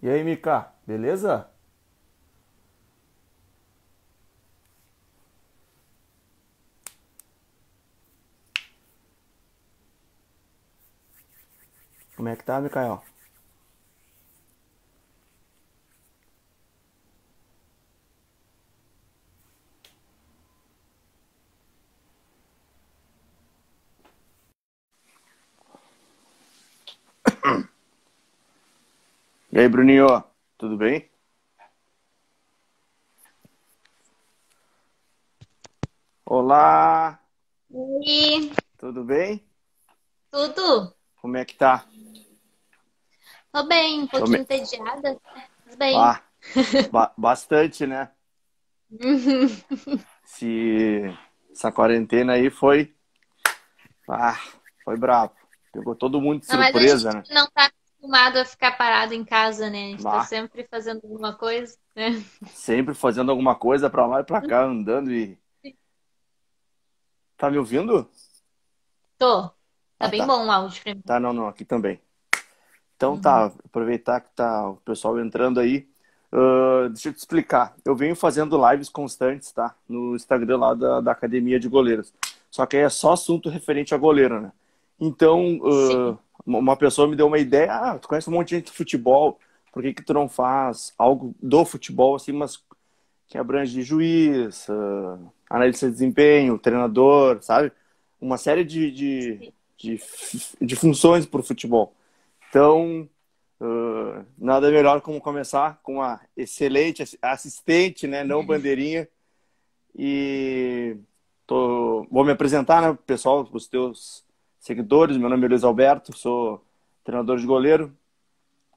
E aí, Mika, beleza? Como é que tá, Mikael? E aí, Bruninho, tudo bem? Olá, Oi, tudo bem? tudo? Como é que tá? Tô bem, um Tô me- pouquinho entediada, mas bem. Ah, bastante, né? Uhum. Se... Essa quarentena aí foi... Ah, foi brabo. Pegou todo mundo de Não, mas a gente surpresa, né? não tá acostumado a ficar parado em casa, né? A gente tá Ah, sempre fazendo alguma coisa, né? sempre fazendo alguma coisa pra lá e pra cá, andando e... Tá me ouvindo? Tô. Tá Ah, bem tá. bom o áudio pra mim. Tá, não, não, aqui também. Então Uhum. tá, aproveitar que tá o pessoal entrando aí. Deixa eu te explicar. Eu venho fazendo lives constantes, tá? No Instagram lá da Academia de Goleiros. Só que aí é só assunto referente a goleiro, né? Então, Sim. uma pessoa me deu uma ideia. Ah, tu conhece um monte de gente de futebol. Por que que tu não faz algo do futebol, assim, mas que abrange juiz, analista de desempenho, treinador, sabe? Uma série de, de funções para o futebol. Então, nada melhor como começar com uma excelente assistente, né? Não bandeirinha. E vou me apresentar, né, pessoal, para os teus seguidores. Meu nome é Luiz Alberto, sou treinador de goleiro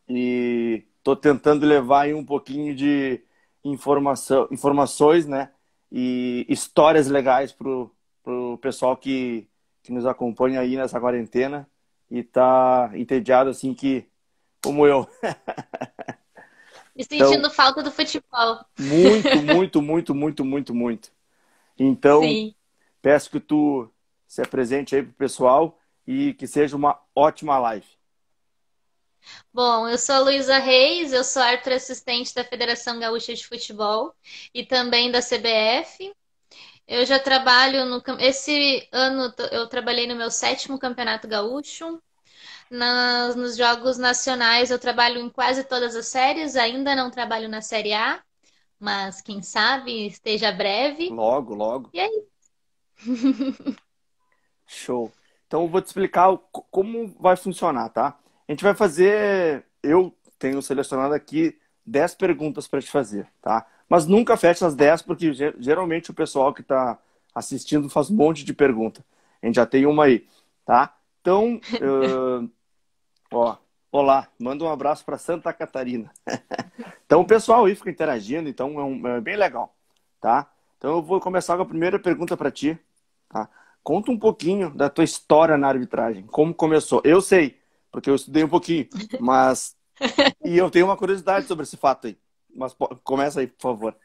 e estou tentando levar aí um pouquinho de informações, né? E histórias legais pro pessoal que nos acompanha aí nessa quarentena e tá entediado assim que como eu. E Então, sentindo falta do futebol. muito, muito, muito, muito, muito, muito. Então, Sim. peço que tu se apresente aí pro pessoal e que seja uma ótima live. Bom, eu sou a Luísa Reis, eu sou árbitra assistente da Federação Gaúcha de Futebol e também da CBF. Eu já trabalho no. Esse ano eu trabalhei no meu sétimo campeonato gaúcho. Nos jogos nacionais eu trabalho em quase todas as séries, ainda não trabalho na Série A, mas quem sabe esteja breve. Logo, logo. E aí? Show. Então eu vou te explicar como vai funcionar, tá? A gente vai fazer. Eu tenho selecionado aqui 10 perguntas para te fazer, tá? Mas nunca fecha as 10, porque geralmente o pessoal que está assistindo faz um monte de pergunta. A gente já tem uma aí, tá? Então, ó, olá, manda um abraço para Santa Catarina. Então o pessoal aí fica interagindo, então é bem legal, tá? Então eu vou começar com a primeira pergunta para ti, tá? Conta um pouquinho da tua história na arbitragem, como começou. Eu sei, porque eu estudei um pouquinho, mas e eu tenho uma curiosidade sobre esse fato aí. Mas começa aí, por favor.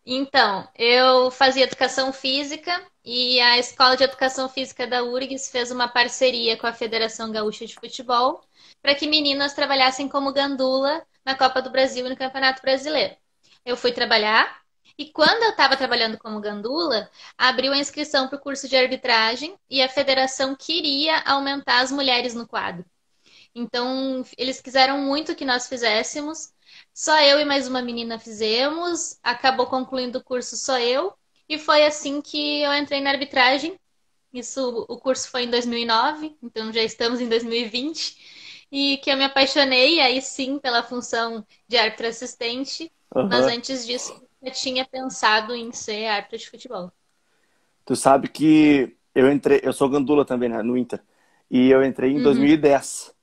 Então, eu fazia educação física e a Escola de Educação Física da URGS fez uma parceria com a Federação Gaúcha de Futebol para que meninas trabalhassem como gandula na Copa do Brasil e no Campeonato Brasileiro. Eu fui trabalhar e quando eu estava trabalhando como gandula, abriu a inscrição para o curso de arbitragem e a federação queria aumentar as mulheres no quadro. Então, eles quiseram muito que nós fizéssemos. Só eu e mais uma menina fizemos. Acabou concluindo o curso só eu. E foi assim que eu entrei na arbitragem. Isso, o curso foi em 2009, então já estamos em 2020. E que eu me apaixonei aí sim pela função de árbitro assistente. Mas Aham. antes disso, eu tinha pensado em ser árbitro de futebol. Tu sabe que eu entrei, eu sou gandula também, né, no Inter, e eu entrei em Uhum. 2010.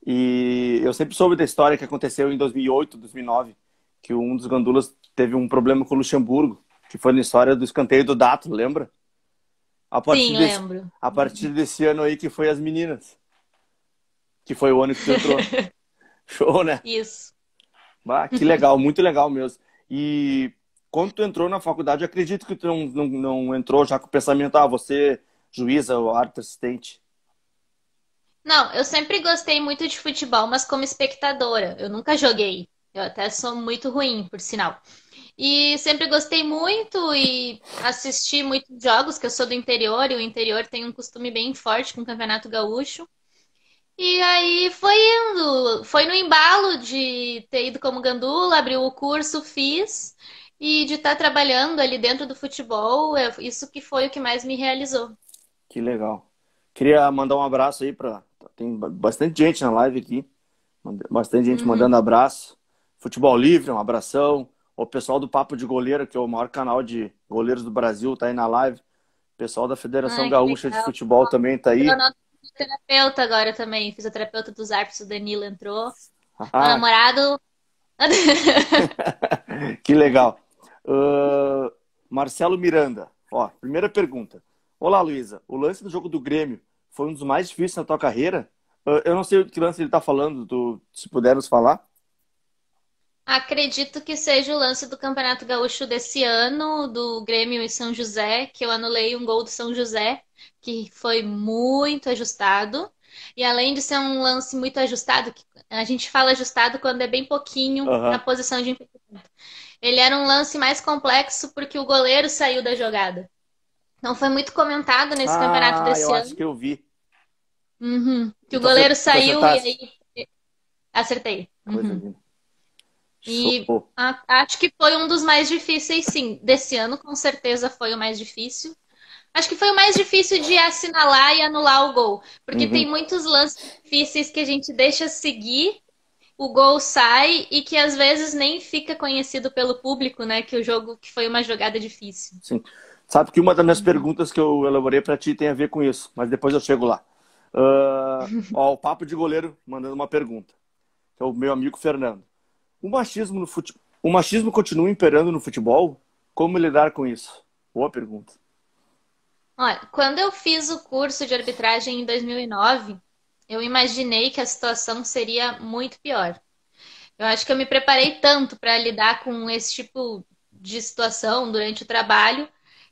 E eu sempre soube da história que aconteceu em 2008, 2009, que um dos gandulas teve um problema com o Luxemburgo, que foi na história do escanteio do Dato, lembra? A partir Sim, desse, lembro. a partir desse ano aí que foi as meninas. Que foi o ano que tu entrou. Show, né? Isso. Ah, que legal, muito legal mesmo. E quando tu entrou na faculdade, eu acredito que tu não entrou já com o pensamento, você, juíza ou árbitro assistente. Não, eu sempre gostei muito de futebol, mas como espectadora. Eu nunca joguei. Eu até sou muito ruim, por sinal. E sempre gostei muito e assisti muitos jogos, que eu sou do interior, e o interior tem um costume bem forte com o Campeonato Gaúcho. E aí foi indo, foi no embalo de ter ido como gandula, abriu o curso, fiz, e de estar trabalhando ali dentro do futebol, isso que foi o que mais me realizou. Que legal. Queria mandar um abraço aí para. Tem bastante gente na live aqui. Bastante gente Uhum. mandando abraço. Futebol Livre, um abração. O pessoal do Papo de Goleiro, que é o maior canal de goleiros do Brasil, tá aí na live. O pessoal da Federação Ai, que Gaúcha de legal. Futebol também tá Virou aí. nosso fisioterapeuta agora também. Fisioterapeuta dos árbitros, o Danilo entrou. Meu Ah, namorado. que legal. Marcelo Miranda. Ó, primeira pergunta. Olá, Luísa. O lance do jogo do Grêmio foi um dos mais difíceis na tua carreira? Eu não sei o que lance ele tá falando, se puder nos falar. Acredito que seja o lance do Campeonato Gaúcho desse ano, do Grêmio e São José, que eu anulei um gol do São José, que foi muito ajustado. E além de ser um lance muito ajustado, que a gente fala ajustado quando é bem pouquinho na Aham. posição de impedimento. Ele era um lance mais complexo porque o goleiro saiu da jogada. Não foi muito comentado nesse campeonato Ah, eu desse acho ano. que eu vi. Uhum. Que E o goleiro tu saiu e acertaste? aí acertei. Coisa Uhum. linda. E Show. acho que foi um dos mais difíceis, sim. Desse ano, com certeza, foi o mais difícil. Acho que foi o mais difícil de assinalar e anular o gol. Porque tem Uhum. muitos lances difíceis que a gente deixa seguir, o gol sai e que às vezes nem fica conhecido pelo público, né? Que o jogo que foi uma jogada difícil. Sim. Sabe que uma das minhas Uhum. perguntas que eu elaborei para ti tem a ver com isso, mas depois eu chego lá. Ó, o Papo de Goleiro mandando uma pergunta, que é o meu amigo Fernando. O machismo continua imperando no futebol? Como lidar com isso? Boa pergunta. Olha, quando eu fiz o curso de arbitragem em 2009, eu imaginei que a situação seria muito pior. Eu acho que eu me preparei tanto para lidar com esse tipo de situação durante o trabalho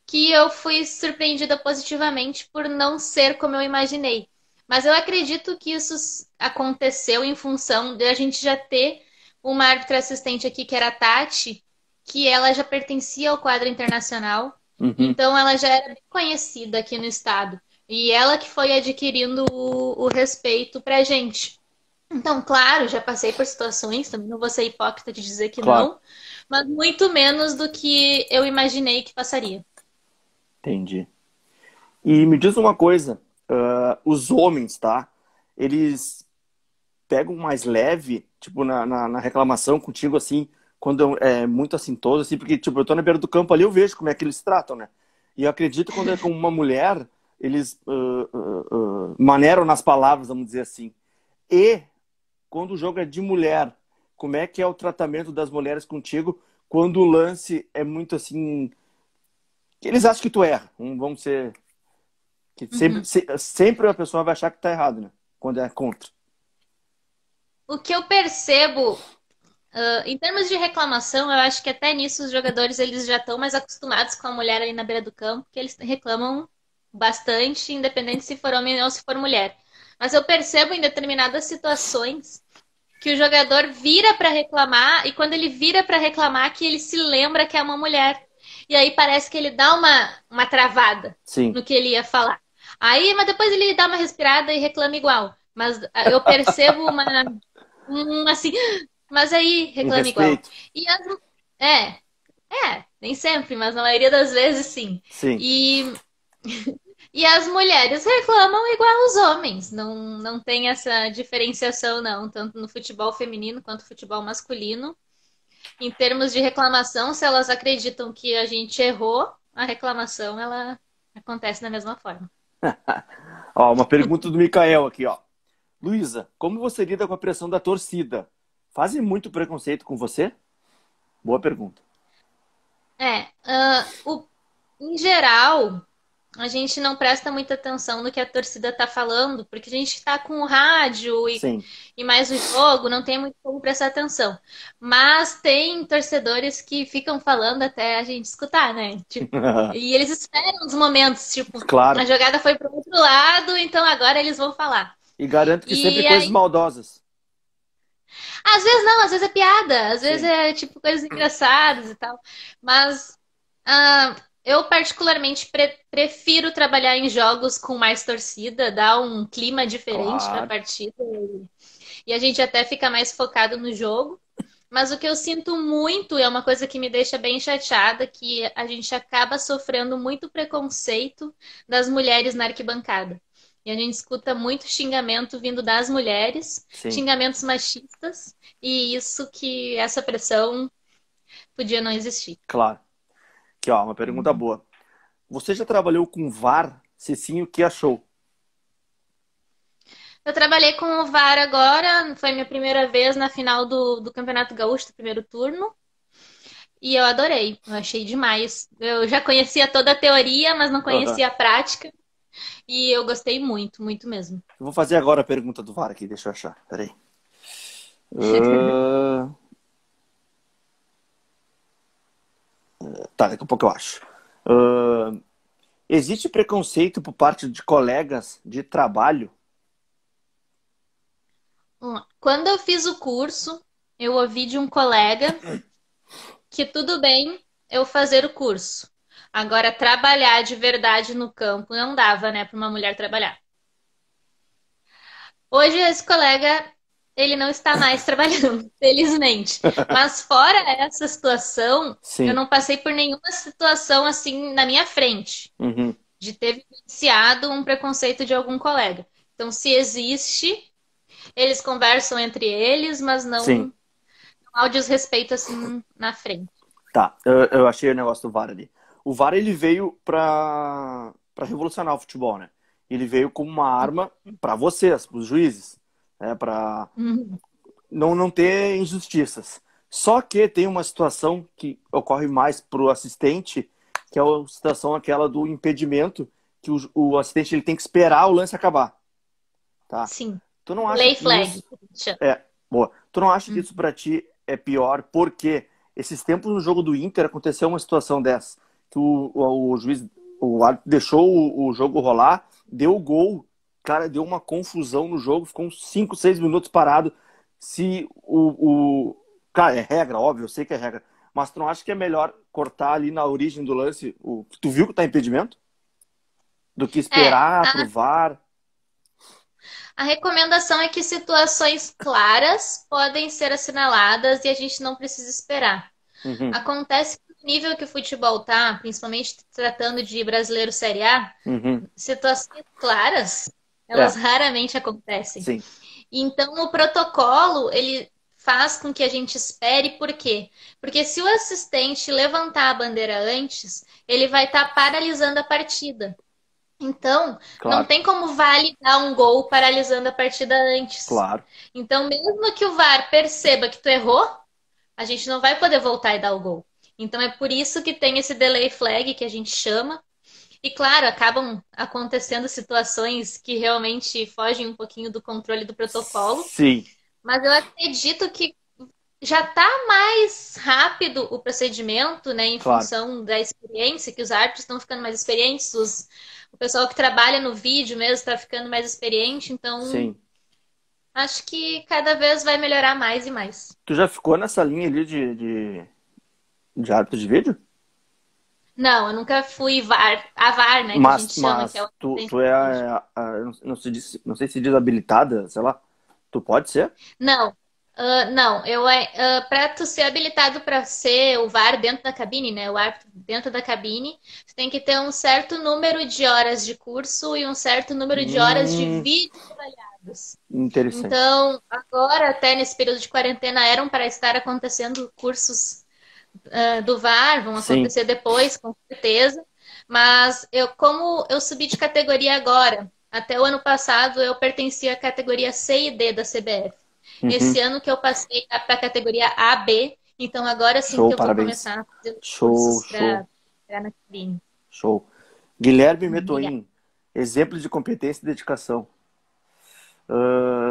que eu fui surpreendida positivamente por não ser como eu imaginei. Mas eu acredito que isso aconteceu em função de a gente já ter uma árbitra assistente aqui, que era a Tati, que ela já pertencia ao quadro internacional, Uhum. então ela já era bem conhecida aqui no estado. E ela que foi adquirindo o respeito pra gente. Então, claro, já passei por situações, também não vou ser hipócrita de dizer que Claro, não, mas muito menos do que eu imaginei que passaria. entendi. E me diz uma coisa, os homens, tá? Eles pegam mais leve, tipo, na reclamação contigo, assim, quando é muito assintoso, assim, porque, tipo, eu tô na beira do campo ali, eu vejo como é que eles tratam, né? E eu acredito que quando é com uma mulher, eles maneiram nas palavras, vamos dizer assim. E quando o jogo é de mulher, como é que é o tratamento das mulheres contigo quando o lance é muito assim, que eles acham que tu erra? Vamos ser que sempre, Uhum. sempre a pessoa vai achar que tá errado, né? Quando é contra. O que eu percebo, em termos de reclamação, eu acho que até nisso os jogadores eles já estão mais acostumados com a mulher ali na beira do campo, que eles reclamam bastante, independente se for homem ou se for mulher. Mas eu percebo em determinadas situações que o jogador vira para reclamar e quando ele vira para reclamar que ele se lembra que é uma mulher. E aí parece que ele dá uma travada Sim, no que ele ia falar. Aí, mas depois ele dá uma respirada e reclama igual. Mas eu percebo assim, mas aí um reclama igual. respeito. E é, nem sempre, mas na maioria das vezes sim. Sim. E e as mulheres reclamam igual os homens. Não, não tem essa diferenciação, não, tanto no futebol feminino quanto no futebol masculino. Em termos de reclamação, se elas acreditam que a gente errou, a reclamação ela acontece da mesma forma. Ó, uma pergunta do Mikael aqui, ó. Luísa, como você lida com a pressão da torcida? Fazem muito preconceito com você? Boa pergunta. É, em geral. a gente não presta muita atenção no que a torcida tá falando, porque a gente tá com o rádio Sim. e mais o jogo, não tem muito como prestar atenção. Mas tem torcedores que ficam falando até a gente escutar, né? Tipo, e eles esperam os momentos, tipo, a Claro. jogada foi pro outro lado, então agora eles vão falar. E garanto que sempre E coisas aí, maldosas. às vezes não, às vezes é piada, às vezes Sim. é tipo coisas engraçadas e tal. Mas eu particularmente prefiro trabalhar em jogos com mais torcida, dá um clima diferente para a Claro. partida e a gente até fica mais focado no jogo. Mas o que eu sinto muito, e é uma coisa que me deixa bem chateada, que a gente acaba sofrendo muito preconceito das mulheres na arquibancada. E a gente escuta muito xingamento vindo das mulheres, Sim. xingamentos machistas, e isso que essa pressão podia não existir. Claro. Aqui, ó, uma pergunta boa. Você já trabalhou com VAR? Se sim, o que achou? Eu trabalhei com o VAR agora, foi minha primeira vez na final do Campeonato Gaúcho, do primeiro turno, e eu adorei, eu achei demais. Eu já conhecia toda a teoria, mas não Aham. conhecia a prática, e eu gostei muito, muito mesmo. Eu vou fazer agora a pergunta do VAR aqui, deixa eu achar. Peraí. Ah, tá, daqui a pouco eu acho. Ah, existe preconceito por parte de colegas de trabalho? Quando eu fiz o curso, eu ouvi de um colega que tudo bem eu fazer o curso. Agora, trabalhar de verdade no campo não dava, né, para uma mulher trabalhar. Hoje esse colega, ele não está mais trabalhando, felizmente. Mas fora essa situação, eu Sim. não passei por nenhuma situação assim na minha frente, Uhum. de ter vivenciado um preconceito de algum colega. Então, se existe, eles conversam entre eles, mas Sim. não há o desrespeito assim na frente. Tá, eu achei o negócio do VAR ali. O VAR ele veio para revolucionar o futebol, né? Ele veio como uma arma para vocês, para os juízes, né? Para Uhum. não ter injustiças. Só que tem uma situação que ocorre mais para o assistente, que é a situação aquela do impedimento, que o assistente ele tem que esperar o lance acabar, tá? Sim. Tu não acha Lay que isso flag. Chama. boa? Tu não acha que Uhum. isso para ti é pior? Porque esses tempos no jogo do Inter aconteceu uma situação dessa, que o juiz, o árbitro deixou o jogo rolar, deu o gol, cara, deu uma confusão no jogo, ficou uns 5, 6 minutos parado. Se cara, é regra, óbvio, eu sei que é regra, mas tu não acha que é melhor cortar ali na origem do lance o tu viu que tá impedimento do que É, esperar pro VAR? a recomendação é que situações claras podem ser assinaladas e a gente não precisa esperar. Uhum, Acontece que no nível que o futebol tá, principalmente tratando de brasileiro Série A, uhum. situações claras, elas É, raramente acontecem. sim, Então, o protocolo, ele faz com que a gente espere, por quê? Porque se o assistente levantar a bandeira antes, ele vai estar paralisando a partida. Então, não claro, tem como validar um gol paralisando a partida antes. claro. Então, mesmo que o VAR perceba que tu errou, a gente não vai poder voltar e dar o gol. Então, é por isso que tem esse delay flag que a gente chama. E, claro, acabam acontecendo situações que realmente fogem um pouquinho do controle do protocolo. Sim, Mas eu acredito que já está mais rápido o procedimento, né, em claro. função da experiência, que os árbitros estão ficando mais experientes, o pessoal que trabalha no vídeo mesmo está ficando mais experiente, então Sim. acho que cada vez vai melhorar mais e mais. Tu já ficou nessa linha ali de árbitro de vídeo? Não, eu nunca fui VAR, a VAR, né, que a gente chama, que é o Mas tu assistente é, de vídeo. não sei se diz habilitada, sei lá. Tu pode ser? Não, não, para tu ser habilitado para ser o VAR dentro da cabine, né, o árbitro dentro da cabine, tu tem que ter um certo número de horas de curso e um certo número de horas de Hum, vídeo avaliados. interessante. Então, agora, até nesse período de quarentena, eram para estar acontecendo cursos do VAR, vão Sim. acontecer depois, com certeza. Mas como eu subi de categoria agora, até o ano passado eu pertencia à categoria C e D da CBF. Uhum. Esse ano que eu passei para a categoria AB, então agora sim Show, que eu vou parabéns. começar a fazer os Show, cursos show, para na cabine. show. Guilherme Obrigada. Metoim, exemplo de competência e dedicação.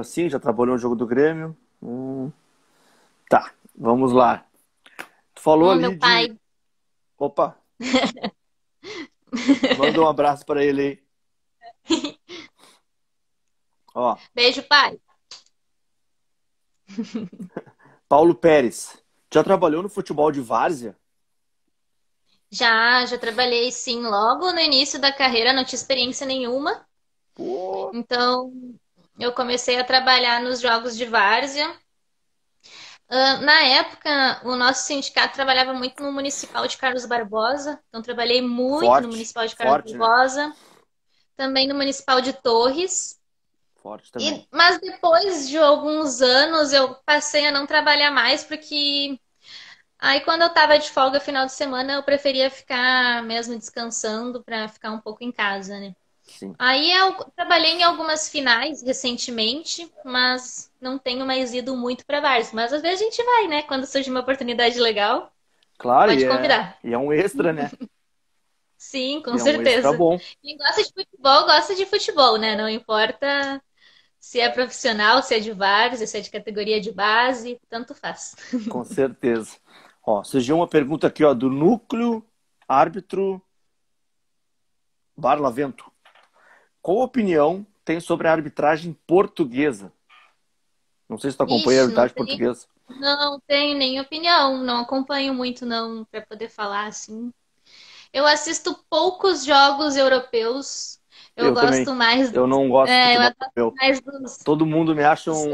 Sim, já trabalhou no jogo do Grêmio. Tá, vamos lá. Tu falou Oh, meu ali de. pai. Opa, manda um abraço para ele aí. Ó, Beijo, pai. Paulo Pérez. Já trabalhou no futebol de várzea? Já trabalhei sim, logo no início da carreira, não tinha experiência nenhuma. Pô, Então, eu comecei a trabalhar nos jogos de várzea. Na época, o nosso sindicato trabalhava muito no Municipal de Carlos Barbosa. Então, trabalhei muito no forte, Municipal de Carlos forte, né? Barbosa, também no Municipal de Torres. Forte também. Mas depois de alguns anos, eu passei a não trabalhar mais, porque aí quando eu tava de folga final de semana, eu preferia ficar mesmo descansando para ficar um pouco em casa, né? Sim. Aí eu trabalhei em algumas finais recentemente, mas não tenho mais ido muito para vários. Mas às vezes a gente vai, né? Quando surge uma oportunidade legal, Claro, pode convidar. e é um extra, né? Sim, com E é um extra certeza. bom, Quem gosta de futebol, né? Não importa se é profissional, se é de vários, se é de categoria de base, tanto faz. com certeza. Ó, surgiu uma pergunta aqui, ó, do Núcleo Árbitro Barlavento. Qual opinião tem sobre a arbitragem portuguesa? Não sei se tu acompanha a Ixi, arbitragem portuguesa. não tenho nem opinião, não acompanho muito não para poder falar assim. Eu assisto poucos jogos europeus. Eu Eu também. gosto mais Eu dos, não gosto de eu futebol gosto europeu. mais dos, Todo mundo me acha dos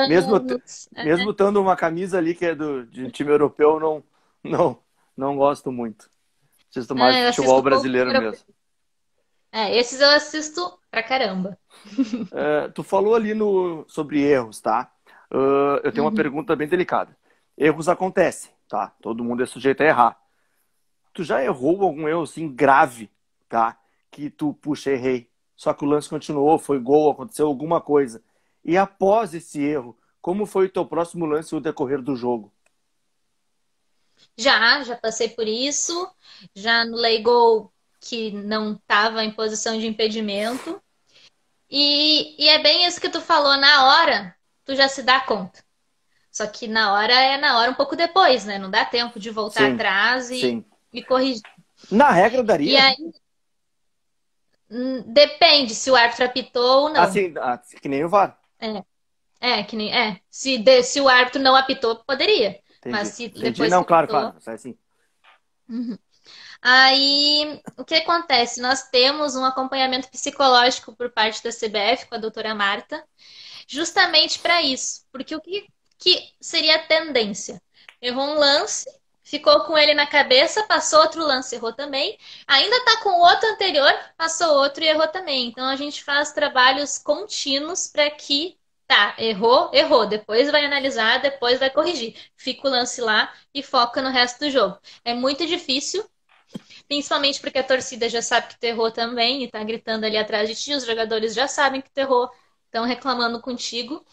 mesmo americanos. mesmo estando uma camisa ali que é de um time europeu, eu não não gosto muito. Assisto mais Eu futebol assisto poucos brasileiro europeus. mesmo. Esses eu assisto pra caramba. Tu falou ali sobre erros, tá? Eu tenho uma Uhum. pergunta bem delicada. Erros acontecem, tá? Todo mundo é sujeito a errar. Tu já errou algum erro assim grave, tá? Que tu, puxa, errei. Só que o lance continuou, foi gol, aconteceu alguma coisa. E após esse erro, como foi o teu próximo lance e o decorrer do jogo? Já passei por isso. Já anulei gol que não estava em posição de impedimento. E é bem isso que tu falou, na hora, tu já se dá conta. Só que na hora um pouco depois, né? Não dá tempo de voltar Sim, atrás sim. e corrigir. Na regra E daria. aí depende se o árbitro apitou ou não. Assim, que nem o VAR. Que nem se o árbitro não apitou, poderia. Mas Entendi. se Entendi. depois Não, que claro, apitou. claro. Sai assim. Aí o que acontece? Nós temos um acompanhamento psicológico por parte da CBF com a doutora Marta, justamente para isso. Porque que seria a tendência? Errou um lance, ficou com ele na cabeça, passou outro lance, errou também. Ainda está com o outro anterior, passou outro e errou também. Então a gente faz trabalhos contínuos para que, tá, errou, errou. Depois vai analisar, depois vai corrigir. Fica o lance lá e foca no resto do jogo. É muito difícil. Principalmente porque a torcida já sabe que tu errou também e tá gritando ali atrás de ti, os jogadores já sabem que tu errou, estão reclamando contigo,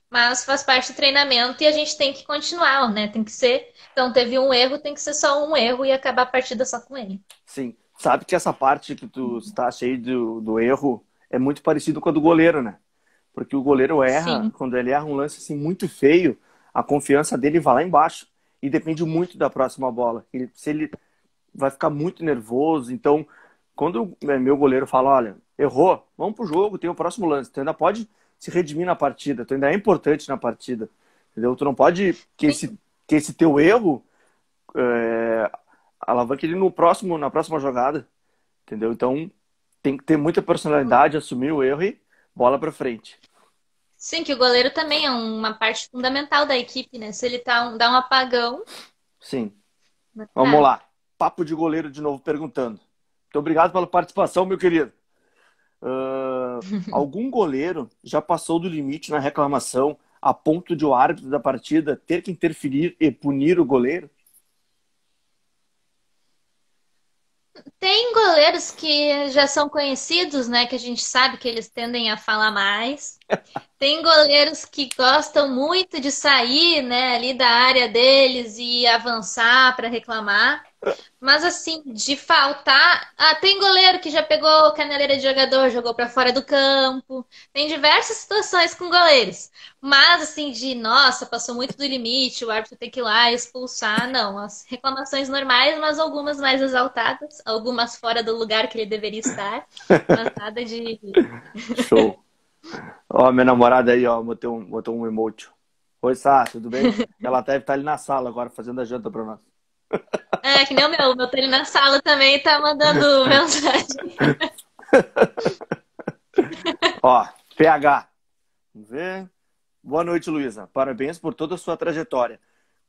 mas faz parte do treinamento e a gente tem que continuar, né? Tem que ser. Então, teve um erro, tem que ser só um erro e acabar a partida só com ele. Sim. Sabe que essa parte que tu está cheio do erro é muito parecido com a do goleiro, né? Porque o goleiro erra, Sim, quando ele erra um lance assim muito feio, a confiança dele vai lá embaixo. E depende muito da próxima bola. Se ele vai ficar muito nervoso. Então, quando meu goleiro fala, olha, errou, vamos pro jogo, tem o próximo lance. Tu ainda pode se redimir na partida, tu ainda é importante na partida. Entendeu? Tu não pode sim. que esse teu erro alavanque ele na próxima jogada. Entendeu? Então, tem que ter muita personalidade, assumir o erro e bola pra frente. Sim, que o goleiro também é uma parte fundamental da equipe, né? Se ele dá um apagão, Sim. não é Vamos nada. lá. Papo de goleiro de novo perguntando. Muito obrigado pela participação, meu querido. Algum goleiro já passou do limite na reclamação a ponto de o árbitro da partida ter que interferir e punir o goleiro? Tem goleiros que já são conhecidos, né? Que a gente sabe que eles tendem a falar mais. Tem goleiros que gostam muito de sair, né, ali da área deles e avançar para reclamar. Mas assim, de faltar. Ah, tem goleiro que já pegou caneleira de jogador, jogou pra fora do campo. Tem diversas situações com goleiros. Mas assim, de nossa, passou muito do limite, o árbitro tem que ir lá e expulsar. Não, as reclamações normais, mas algumas mais exaltadas, algumas fora do lugar que ele deveria estar. Mas nada de. Show. Ó, minha namorada aí, ó, botou um emoji. Oi, Sá, tudo bem? Ela deve estar ali na sala agora fazendo a janta pra nós. É, que nem o meu tá ali na sala também, tá mandando mensagem. Ó, PH. Vamos ver. Boa noite, Luísa. Parabéns por toda a sua trajetória.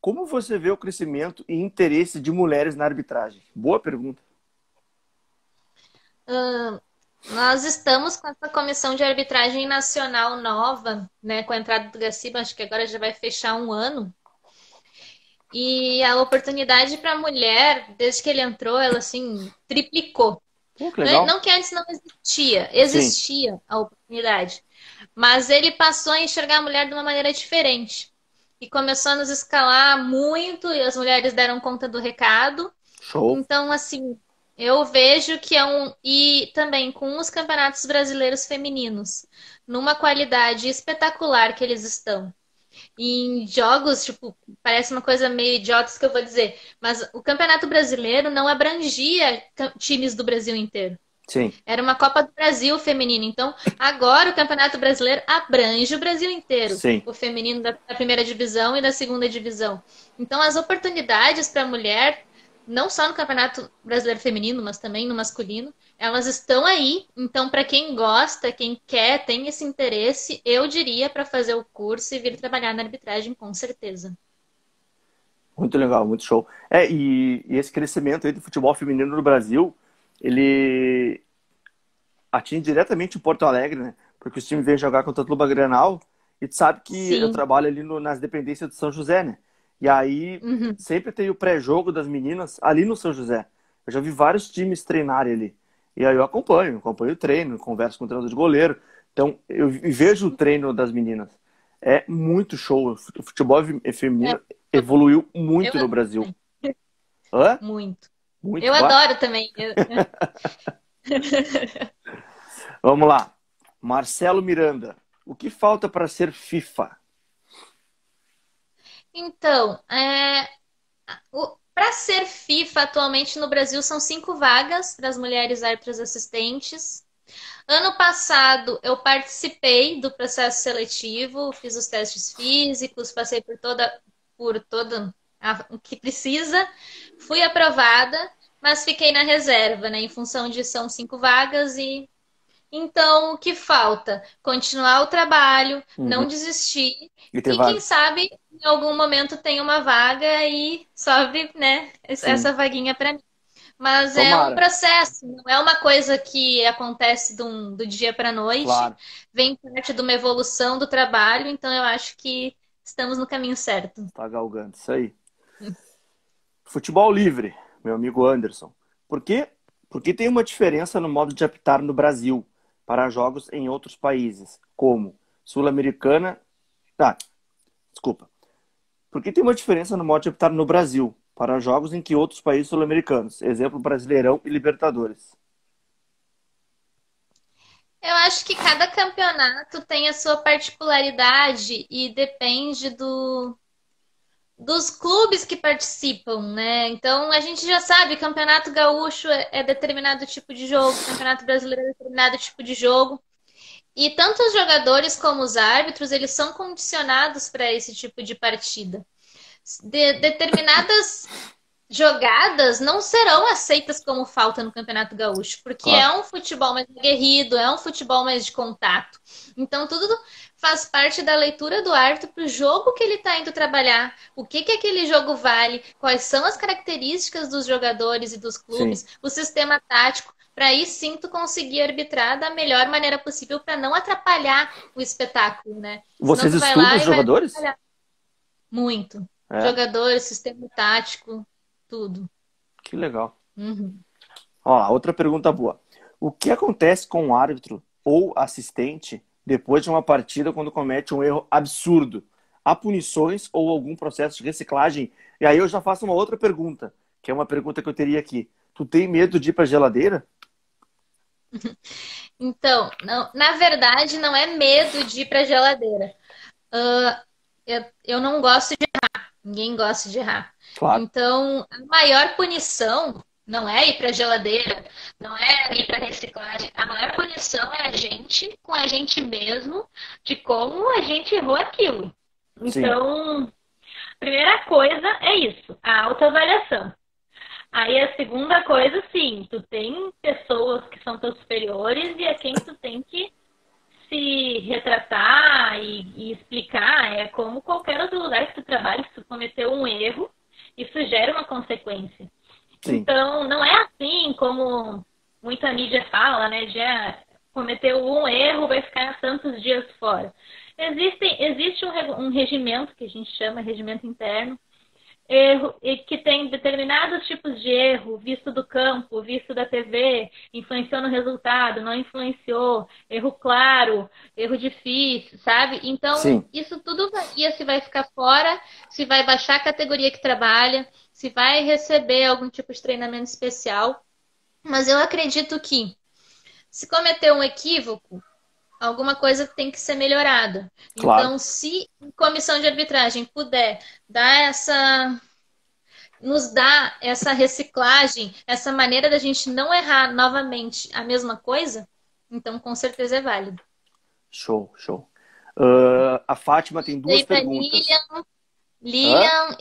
Como você vê o crescimento e interesse de mulheres na arbitragem? Boa pergunta. Nós estamos com essa comissão de arbitragem nacional nova, né, com a entrada do Gaciba, acho que agora já vai fechar um ano. E a oportunidade para a mulher, desde que ele entrou, ela assim triplicou. Pô, que Não, legal. não que antes não existia, Sim, existia a oportunidade, mas ele passou a enxergar a mulher de uma maneira diferente. E começou a nos escalar muito, e as mulheres deram conta do recado. show. Então, assim, eu vejo que é um. E também com os campeonatos brasileiros femininos, numa qualidade espetacular que eles estão. Em jogos, tipo, parece uma coisa meio idiota isso que eu vou dizer, mas o Campeonato Brasileiro não abrangia times do Brasil inteiro. Sim, Era uma Copa do Brasil feminina. Então, agora o Campeonato Brasileiro abrange o Brasil inteiro. sim. O feminino da primeira divisão e da segunda divisão. Então, as oportunidades para a mulher, não só no Campeonato Brasileiro Feminino, mas também no masculino, elas estão aí. Então, para quem gosta, quem quer, tem esse interesse, eu diria para fazer o curso e vir trabalhar na arbitragem, com certeza. Muito legal, muito show. E esse crescimento aí do futebol feminino no Brasil, ele atinge diretamente o Porto Alegre, né? Porque os times vêm jogar contra o Luba Grenal e tu sabe que eu Sim. trabalho ali nas dependências do São José, né? E aí Uhum. sempre tem o pré-jogo das meninas ali no São José. Eu já vi vários times treinarem ali. E aí eu acompanho o treino, converso com o treinador de goleiro. Então eu vejo o treino das meninas. É muito show. O futebol É, feminino evoluiu eu muito no Brasil. Hã? muito. Muito, Eu bah. adoro também. Vamos lá. Marcelo Miranda. O que falta para ser FIFA? Então, para ser FIFA atualmente no Brasil são 5 vagas para as mulheres árbitras assistentes. Ano passado eu participei do processo seletivo, fiz os testes físicos, passei por toda o que precisa, fui aprovada, mas fiquei na reserva, né? Em função de são 5 vagas e então, o que falta? Continuar o trabalho, não Uhum. desistir E ter e quem vaga. sabe em algum momento tem uma vaga e sobre, né, Sim. essa vaguinha para mim. Mas é um Tomara. processo, não é uma coisa que acontece do dia para a noite, Claro. vem parte de uma evolução do trabalho, então eu acho que estamos no caminho certo. Tá galgando. Isso aí. Futebol livre, meu amigo Anderson. Por quê? Porque tem uma diferença no modo de apitar no Brasil para jogos em outros países, como Sul-Americana. Ah, desculpa. Porque tem uma diferença no modo de apitar no Brasil para jogos em que outros países sul-americanos. Exemplo, Brasileirão e Libertadores. Eu acho que cada campeonato tem a sua particularidade e depende dos clubes que participam, né? Então a gente já sabe, Campeonato Gaúcho é determinado tipo de jogo, Campeonato Brasileiro é determinado tipo de jogo. E tanto os jogadores como os árbitros, eles são condicionados para esse tipo de partida. Determinadas jogadas não serão aceitas como falta no Campeonato Gaúcho, porque é Claro. um futebol mais aguerrido, é um futebol mais de contato. Então, tudo faz parte da leitura do árbitro para o jogo que ele está indo trabalhar, o que que aquele jogo vale, quais são as características dos jogadores e dos Sim. clubes, o sistema tático, para aí sim tu conseguir arbitrar da melhor maneira possível para não atrapalhar o espetáculo, né? Senão Vocês tu vai estudam lá os e vai jogadores? atrapalhar muito. É, Jogadores, sistema tático, tudo. que legal. Uhum. Ó, lá, outra pergunta boa. O que acontece com o árbitro ou assistente depois de uma partida quando comete um erro absurdo? Há punições ou algum processo de reciclagem? E aí eu já faço uma outra pergunta, que é uma pergunta que eu teria aqui. Tu tem medo de ir pra geladeira? Então, não, na verdade, não é medo de ir para a geladeira. Ah, eu não gosto de errar. Ninguém gosta de errar. Claro. Então, a maior punição não é ir para a geladeira, não é ir para reciclagem. A maior punição é a gente com a gente mesmo, de como a gente errou aquilo. Sim, Então, primeira coisa é isso, a autoavaliação. Aí a segunda coisa, sim, tu tem pessoas que são teus superiores e a quem tu tem que se retratar e explicar. É como qualquer outro lugar que tu trabalha, se tu cometeu um erro, isso gera uma consequência. sim, Então, não é assim como muita mídia fala, né? De cometeu um erro, vai ficar tantos dias fora. Existe um regimento que a gente chama regimento interno, erro, e que tem determinados tipos de erro, visto do campo, visto da TV, influenciou no resultado, não influenciou, erro claro, erro difícil, sabe? Então, sim. isso tudo varia se vai ficar fora, se vai baixar a categoria que trabalha, se vai receber algum tipo de treinamento especial. Mas eu acredito que se cometer um equívoco, alguma coisa tem que ser melhorada. Claro. Então, se a comissão de arbitragem puder dar nos dá essa reciclagem, essa maneira da gente não errar novamente a mesma coisa, então com certeza é válido. Show, show. A Fátima tem E duas aí para perguntas. Hã?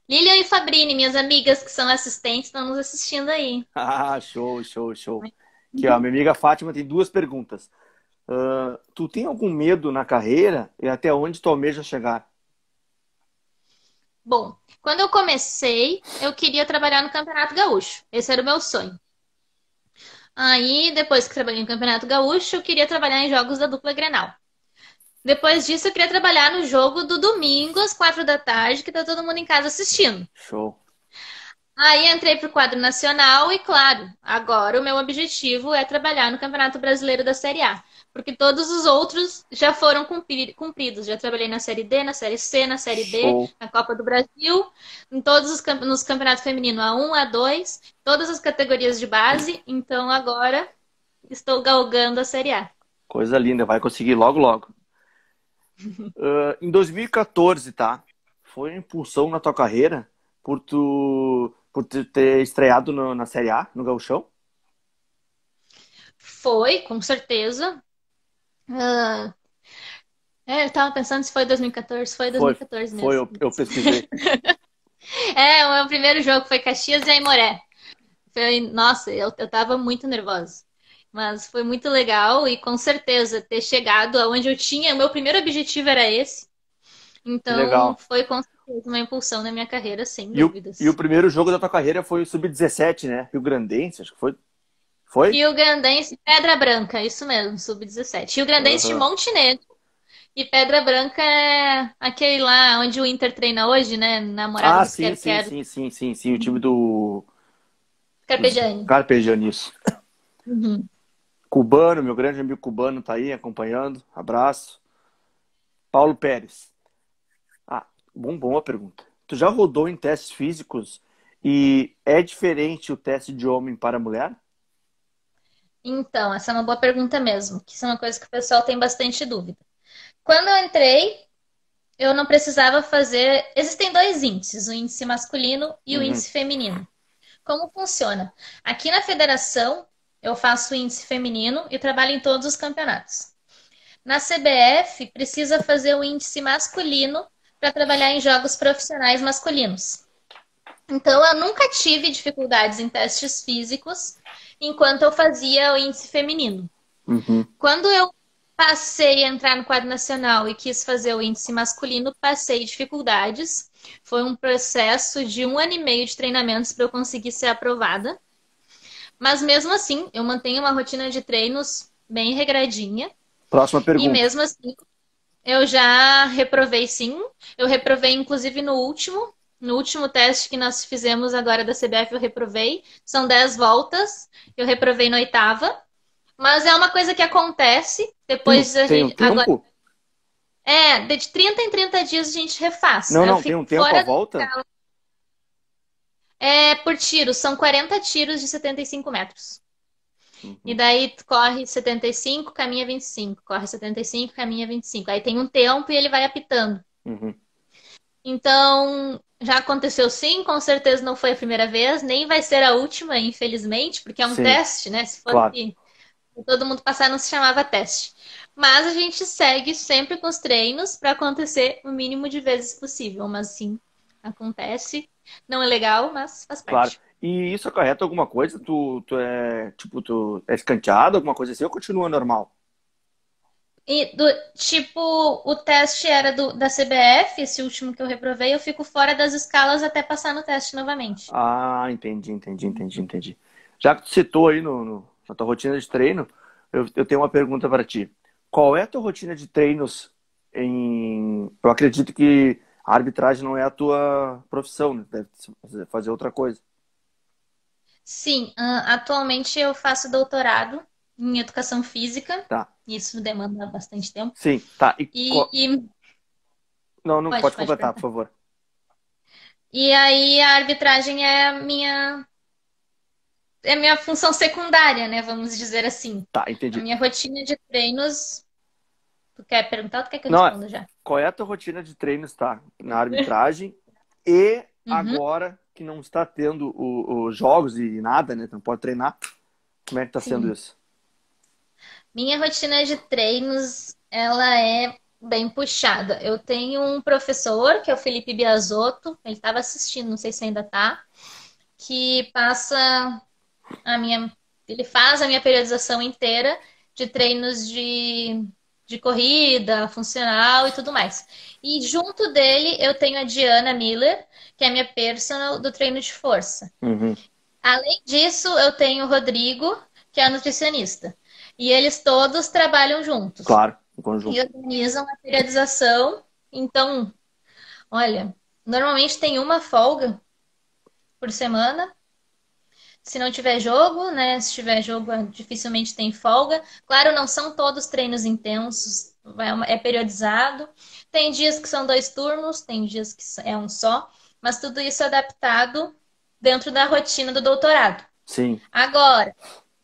Lilian e Fabrini, minhas amigas que são assistentes, estão nos assistindo aí. Ah, show, show, show. Aqui, ó, minha amiga Fátima tem duas perguntas. Tu tem algum medo na carreira e até onde tu almeja chegar? Bom, quando eu comecei, eu queria trabalhar no Campeonato Gaúcho. Esse era o meu sonho. Aí, depois que trabalhei no Campeonato Gaúcho, eu queria trabalhar em jogos da dupla Grenal. Depois disso, eu queria trabalhar no jogo do domingo, às 4 da tarde, que tá todo mundo em casa assistindo. Show. Aí entrei para o quadro nacional e, claro, agora o meu objetivo é trabalhar no Campeonato Brasileiro da Série A. Porque todos os outros já foram cumpridos. Já trabalhei na Série D, na Série C, na Série D, Show. na Copa do Brasil, em todos nos campeonatos femininos A1, A2, todas as categorias de base. Então agora estou galgando a Série A. Coisa linda, vai conseguir logo, logo. Em 2014, tá? Foi uma impulsão na tua carreira por tu ter estreado na Série A, no Gauchão? Foi, com certeza. Ah, eu tava pensando se foi 2014. Foi Foi, 2014 foi, mesmo. eu pesquisei. O meu primeiro jogo foi Caxias e Aimoré. Nossa, eu tava muito nervosa. Mas foi muito legal e com certeza ter chegado aonde eu tinha. O meu primeiro objetivo era esse. Que Então legal. foi com certeza uma impulsão na minha carreira, sem E o dúvidas. primeiro jogo da tua carreira foi o Sub-17, né? Rio Grandense, acho que foi. Foi? Rio Grandense, Pedra Branca, isso mesmo, sub-17. Rio Grandense de Aham. Montenegro. E Pedra Branca é aquele lá onde o Inter treina hoje, né? Namorada Ah, dos sim, sim, Quero-Quero, sim, sim, sim, sim. O time dos Carpegiani. Carpegiani, isso. Uhum. Cubano, meu grande amigo cubano tá aí acompanhando. Abraço. Paulo Pérez. Ah, boa pergunta. Tu já rodou em testes físicos e é diferente o teste de homem para mulher? Então, essa é uma boa pergunta mesmo, que isso é uma coisa que o pessoal tem bastante dúvida. Quando eu entrei, eu não precisava fazer. Existem dois índices, o índice masculino e o Uhum. índice feminino. Como funciona? Aqui na federação, eu faço o índice feminino e trabalho em todos os campeonatos. Na CBF, precisa fazer o índice masculino para trabalhar em jogos profissionais masculinos. Então, eu nunca tive dificuldades em testes físicos enquanto eu fazia o índice feminino. Uhum. Quando eu passei a entrar no quadro nacional e quis fazer o índice masculino, passei dificuldades. Foi um processo de 1 ano e meio de treinamentos para eu conseguir ser aprovada. Mas mesmo assim, eu mantenho uma rotina de treinos bem regradinha. Próxima E pergunta. mesmo assim, eu já reprovei sim. Eu reprovei, inclusive, no último teste que nós fizemos agora da CBF, eu reprovei. São 10 voltas. Eu reprovei na oitava. Mas é uma coisa que acontece. Depois a Tem um gente. Agora, tempo? de 30 em 30 dias a gente refaz. Não, Aí eu não, tem fico um tempo a fora da volta? escala. É por tiro, são 40 tiros de 75 metros. E Uhum, daí tu corre 75, caminha 25. Corre 75, caminha 25. Aí tem um tempo e ele vai apitando. uhum. Então, já aconteceu sim, com certeza não foi a primeira vez, nem vai ser a última, infelizmente, porque é um Sim, teste, né? Se claro. fosse todo mundo passar, não se chamava teste. Mas a gente segue sempre com os treinos para acontecer o mínimo de vezes possível. Mas sim, acontece. Não é legal, mas faz Claro. parte. E isso acarreta alguma coisa? Tu é, tipo, tu é escanteado, alguma coisa assim, ou continua normal? E tipo, o teste era da CBF, esse último que eu reprovei, eu fico fora das escalas até passar no teste novamente. Ah, entendi. Já que tu citou aí na tua rotina de treino, eu tenho uma pergunta para ti. Qual é a tua rotina de treinos em... Eu acredito que a arbitragem não é a tua profissão, né? Deve fazer outra coisa. Sim, atualmente eu faço doutorado em educação física. Tá. Isso demanda bastante tempo. Sim, tá. E Não, não, pode pode completar, por perguntar. favor. E aí a arbitragem é a minha função secundária, né? Vamos dizer assim. Tá, A entendi. minha rotina de treinos. Tu quer perguntar ou tu quer que eu Não, responda já? qual é a tua rotina de treinos, tá? Na arbitragem e Uhum. agora que não está tendo os jogos e nada, né? Tu não pode treinar. Como é que tá sendo Sim. isso? Minha rotina de treinos, ela é bem puxada. Eu tenho um professor, que é o Felipe Biasotto, ele estava assistindo, não sei se ainda tá, que passa a minha, ele faz a minha periodização inteira de treinos de corrida, funcional e tudo mais. E junto dele eu tenho a Diana Miller, que é a minha personal do treino de força. Uhum, Além disso, eu tenho o Rodrigo, que é nutricionista. E eles todos trabalham juntos claro, em e conjunto. organizam a periodização. Então, olha, normalmente tem uma folga por semana. Se não tiver jogo, né? Se tiver jogo, dificilmente tem folga. Claro, não são todos treinos intensos, é periodizado. Tem dias que são 2 turnos, tem dias que é um só, mas tudo isso é adaptado dentro da rotina do doutorado. Sim, Agora,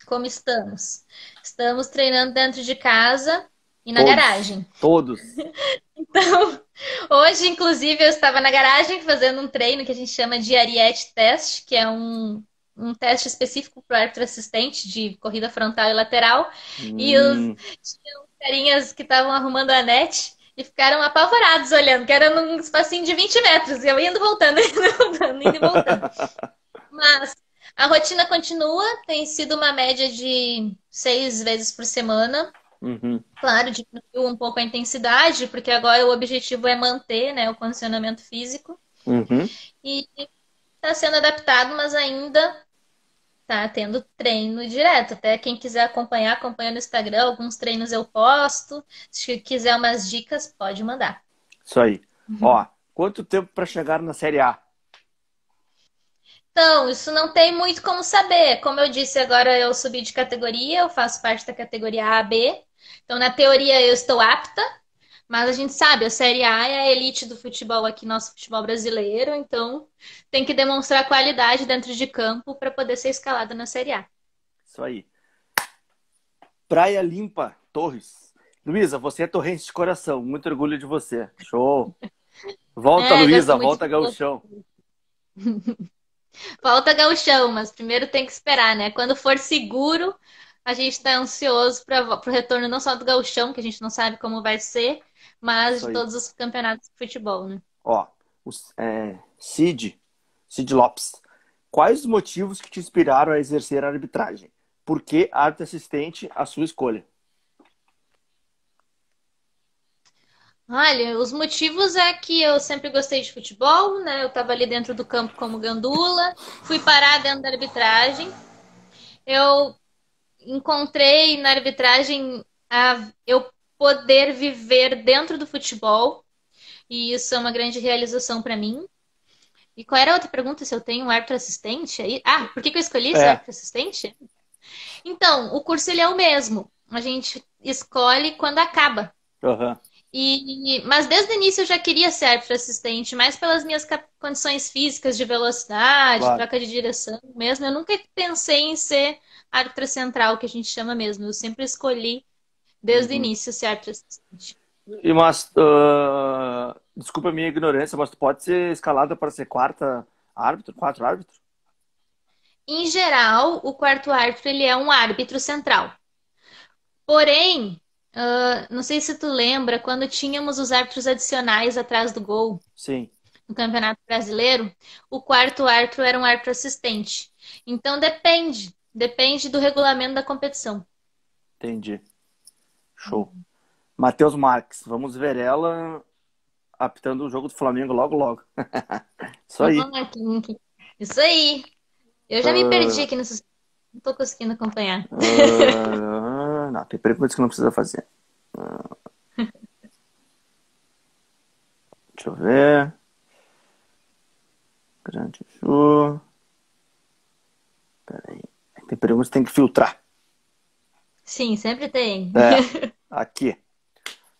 como estamos? Estamos treinando dentro de casa e na todos. garagem. Todos. Então, hoje, inclusive, eu estava na garagem fazendo um treino que a gente chama de Ariete Test, que é um teste específico para o árbitro assistente de corrida frontal e lateral. E Hum. tinham carinhas que estavam arrumando a net e ficaram apavorados olhando, que era num espacinho de 20 metros. E eu indo e voltando, indo e voltando, indo e voltando. Mas a rotina continua, tem sido uma média de 6 vezes por semana. Uhum, Claro, diminuiu um pouco a intensidade, porque agora o objetivo é manter, né, o condicionamento físico. uhum. E está sendo adaptado, mas ainda está tendo treino direto. Até quem quiser acompanhar, acompanha no Instagram. Alguns treinos eu posto. Se quiser umas dicas, pode mandar. Isso aí. Ó, quanto tempo para chegar na Série A? Então, isso não tem muito como saber. Como eu disse, agora eu subi de categoria, eu faço parte da categoria A B. Então, na teoria, eu estou apta, mas a gente sabe, a Série A é a elite do futebol aqui, nosso futebol brasileiro, então tem que demonstrar qualidade dentro de campo para poder ser escalado na Série A. Isso aí. Praia Limpa, Torres. Luísa, você é torrense de coração. Muito orgulho de você. Show. Volta, É, gosto Luísa. muito Volta, de Gauchão. Volta gauchão, mas primeiro tem que esperar, né? Quando for seguro, a gente está ansioso para o retorno não só do gauchão, que a gente não sabe como vai ser, mas Isso de aí. todos os campeonatos de futebol, né? Ó, Cid Lopes. Quais os motivos que te inspiraram a exercer a arbitragem? Por que arte assistente a sua escolha? Olha, os motivos é que eu sempre gostei de futebol, né? Eu estava ali dentro do campo como gandula, fui parar dentro da arbitragem. Eu encontrei na arbitragem eu poder viver dentro do futebol, e isso é uma grande realização para mim. E qual era a outra pergunta? Se eu tenho um árbitro assistente aí? Ah, por que que eu escolhi esse É. árbitro assistente? Então, o curso ele é o mesmo. A gente escolhe quando acaba. Aham. Mas desde o início eu já queria ser árbitro assistente, mais pelas minhas condições físicas de velocidade, Claro. troca de direção mesmo. Eu nunca pensei em ser árbitra central, que a gente chama mesmo. Eu sempre escolhi desde o Uhum. início ser árbitro assistente. Desculpa a minha ignorância, mas tu pode ser escalada para ser quarta árbitro, quatro árbitros? Em geral, o quarto árbitro ele é um árbitro central. Porém, não sei se tu lembra, quando tínhamos os árbitros adicionais atrás do gol Sim, no Campeonato Brasileiro, o quarto árbitro era um árbitro assistente. Então depende do regulamento da competição. entendi. Show. Matheus Marques, vamos ver ela apitando o jogo do Flamengo logo, logo. Isso aí. Isso aí. Eu já me perdi aqui nesse. Não tô conseguindo acompanhar. Não, tem perguntas que não precisa fazer. Deixa eu ver. Grande Ju. Peraí. Tem perguntas que tem que filtrar. Sim, sempre tem. É, aqui.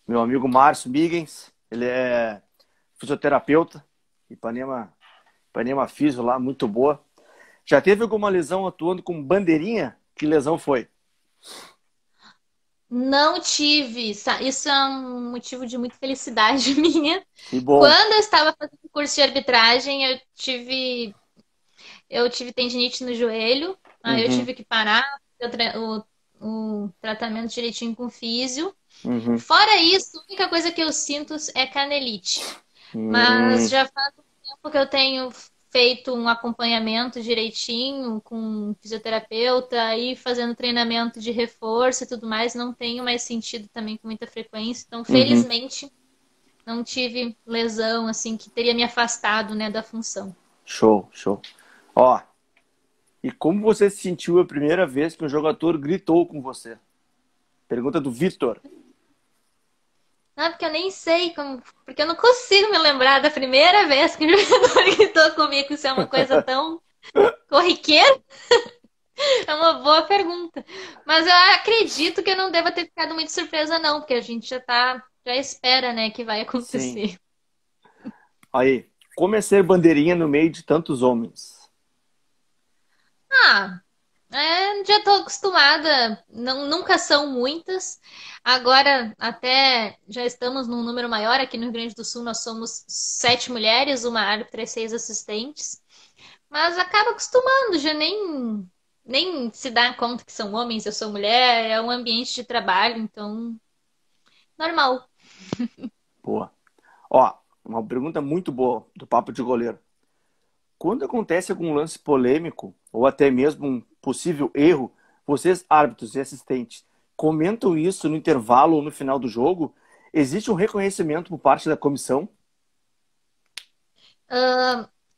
Meu amigo Márcio Migens, ele é fisioterapeuta. Ipanema Fisio lá, muito boa. Já teve alguma lesão atuando com bandeirinha? Que lesão foi? Não tive. Isso é um motivo de muita felicidade minha. Que bom. Quando eu estava fazendo curso de arbitragem, eu tive tendinite no joelho. Aí eu Uhum, tive que parar o tratamento direitinho com físio. uhum, Fora isso, a única coisa que eu sinto é canelite. Mas uhum, já faz um tempo que eu tenho feito um acompanhamento direitinho com um fisioterapeuta e fazendo treinamento de reforço e tudo mais. Não tenho mais sentido também com muita frequência. Então, uhum. felizmente, não tive lesão assim que teria me afastado, né, da função. Show, show. Ó, e como você se sentiu a primeira vez que um jogador gritou com você? Pergunta do Vitor. Não, porque eu nem sei como, porque eu não consigo me lembrar da primeira vez que o jogador gritou comigo. Isso é uma coisa tão corriqueira. É uma boa pergunta. Mas eu acredito que eu não deva ter ficado muito surpresa, não, porque a gente já espera, né, que vai Sim. acontecer. Aí, como é ser bandeirinha no meio de tantos homens? Ah, já estou acostumada. Não, nunca são muitas. Agora, até já estamos num número maior. Aqui no Rio Grande do Sul, nós somos 7 mulheres, uma árbitra e 6 assistentes. Mas acaba acostumando, já nem se dá conta que são homens, eu sou mulher. É um ambiente de trabalho, então, normal. Boa. Ó, uma pergunta muito boa do Papo de Goleiro. Quando acontece algum lance polêmico, ou até mesmo um possível erro, vocês, árbitros e assistentes, comentam isso no intervalo ou no final do jogo? Existe um reconhecimento por parte da comissão?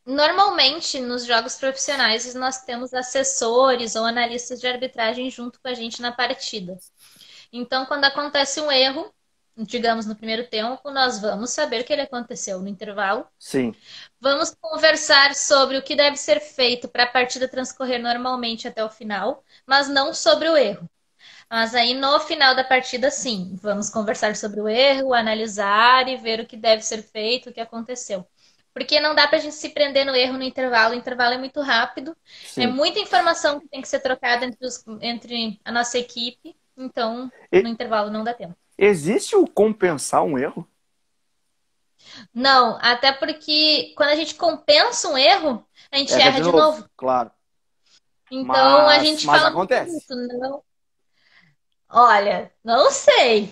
Normalmente, nos jogos profissionais, nós temos assessores ou analistas de arbitragem junto com a gente na partida. Então, quando acontece um erro, digamos no primeiro tempo, nós vamos saber que ele aconteceu no intervalo. Sim. Vamos conversar sobre o que deve ser feito para a partida transcorrer normalmente até o final, mas não sobre o erro. Mas aí no final da partida, sim, vamos conversar sobre o erro, analisar e ver o que deve ser feito, o que aconteceu. Porque não dá para a gente se prender no erro no intervalo. O intervalo é muito rápido, é Sim. muita informação que tem que ser trocada entre a nossa equipe. Então, no E intervalo não dá tempo. existe o compensar um erro? Não, até porque quando a gente compensa um erro, a gente Erra erra de de novo, novo. claro. Então, a Mas, gente mas fala muito acontece. isso. Não, olha, não sei.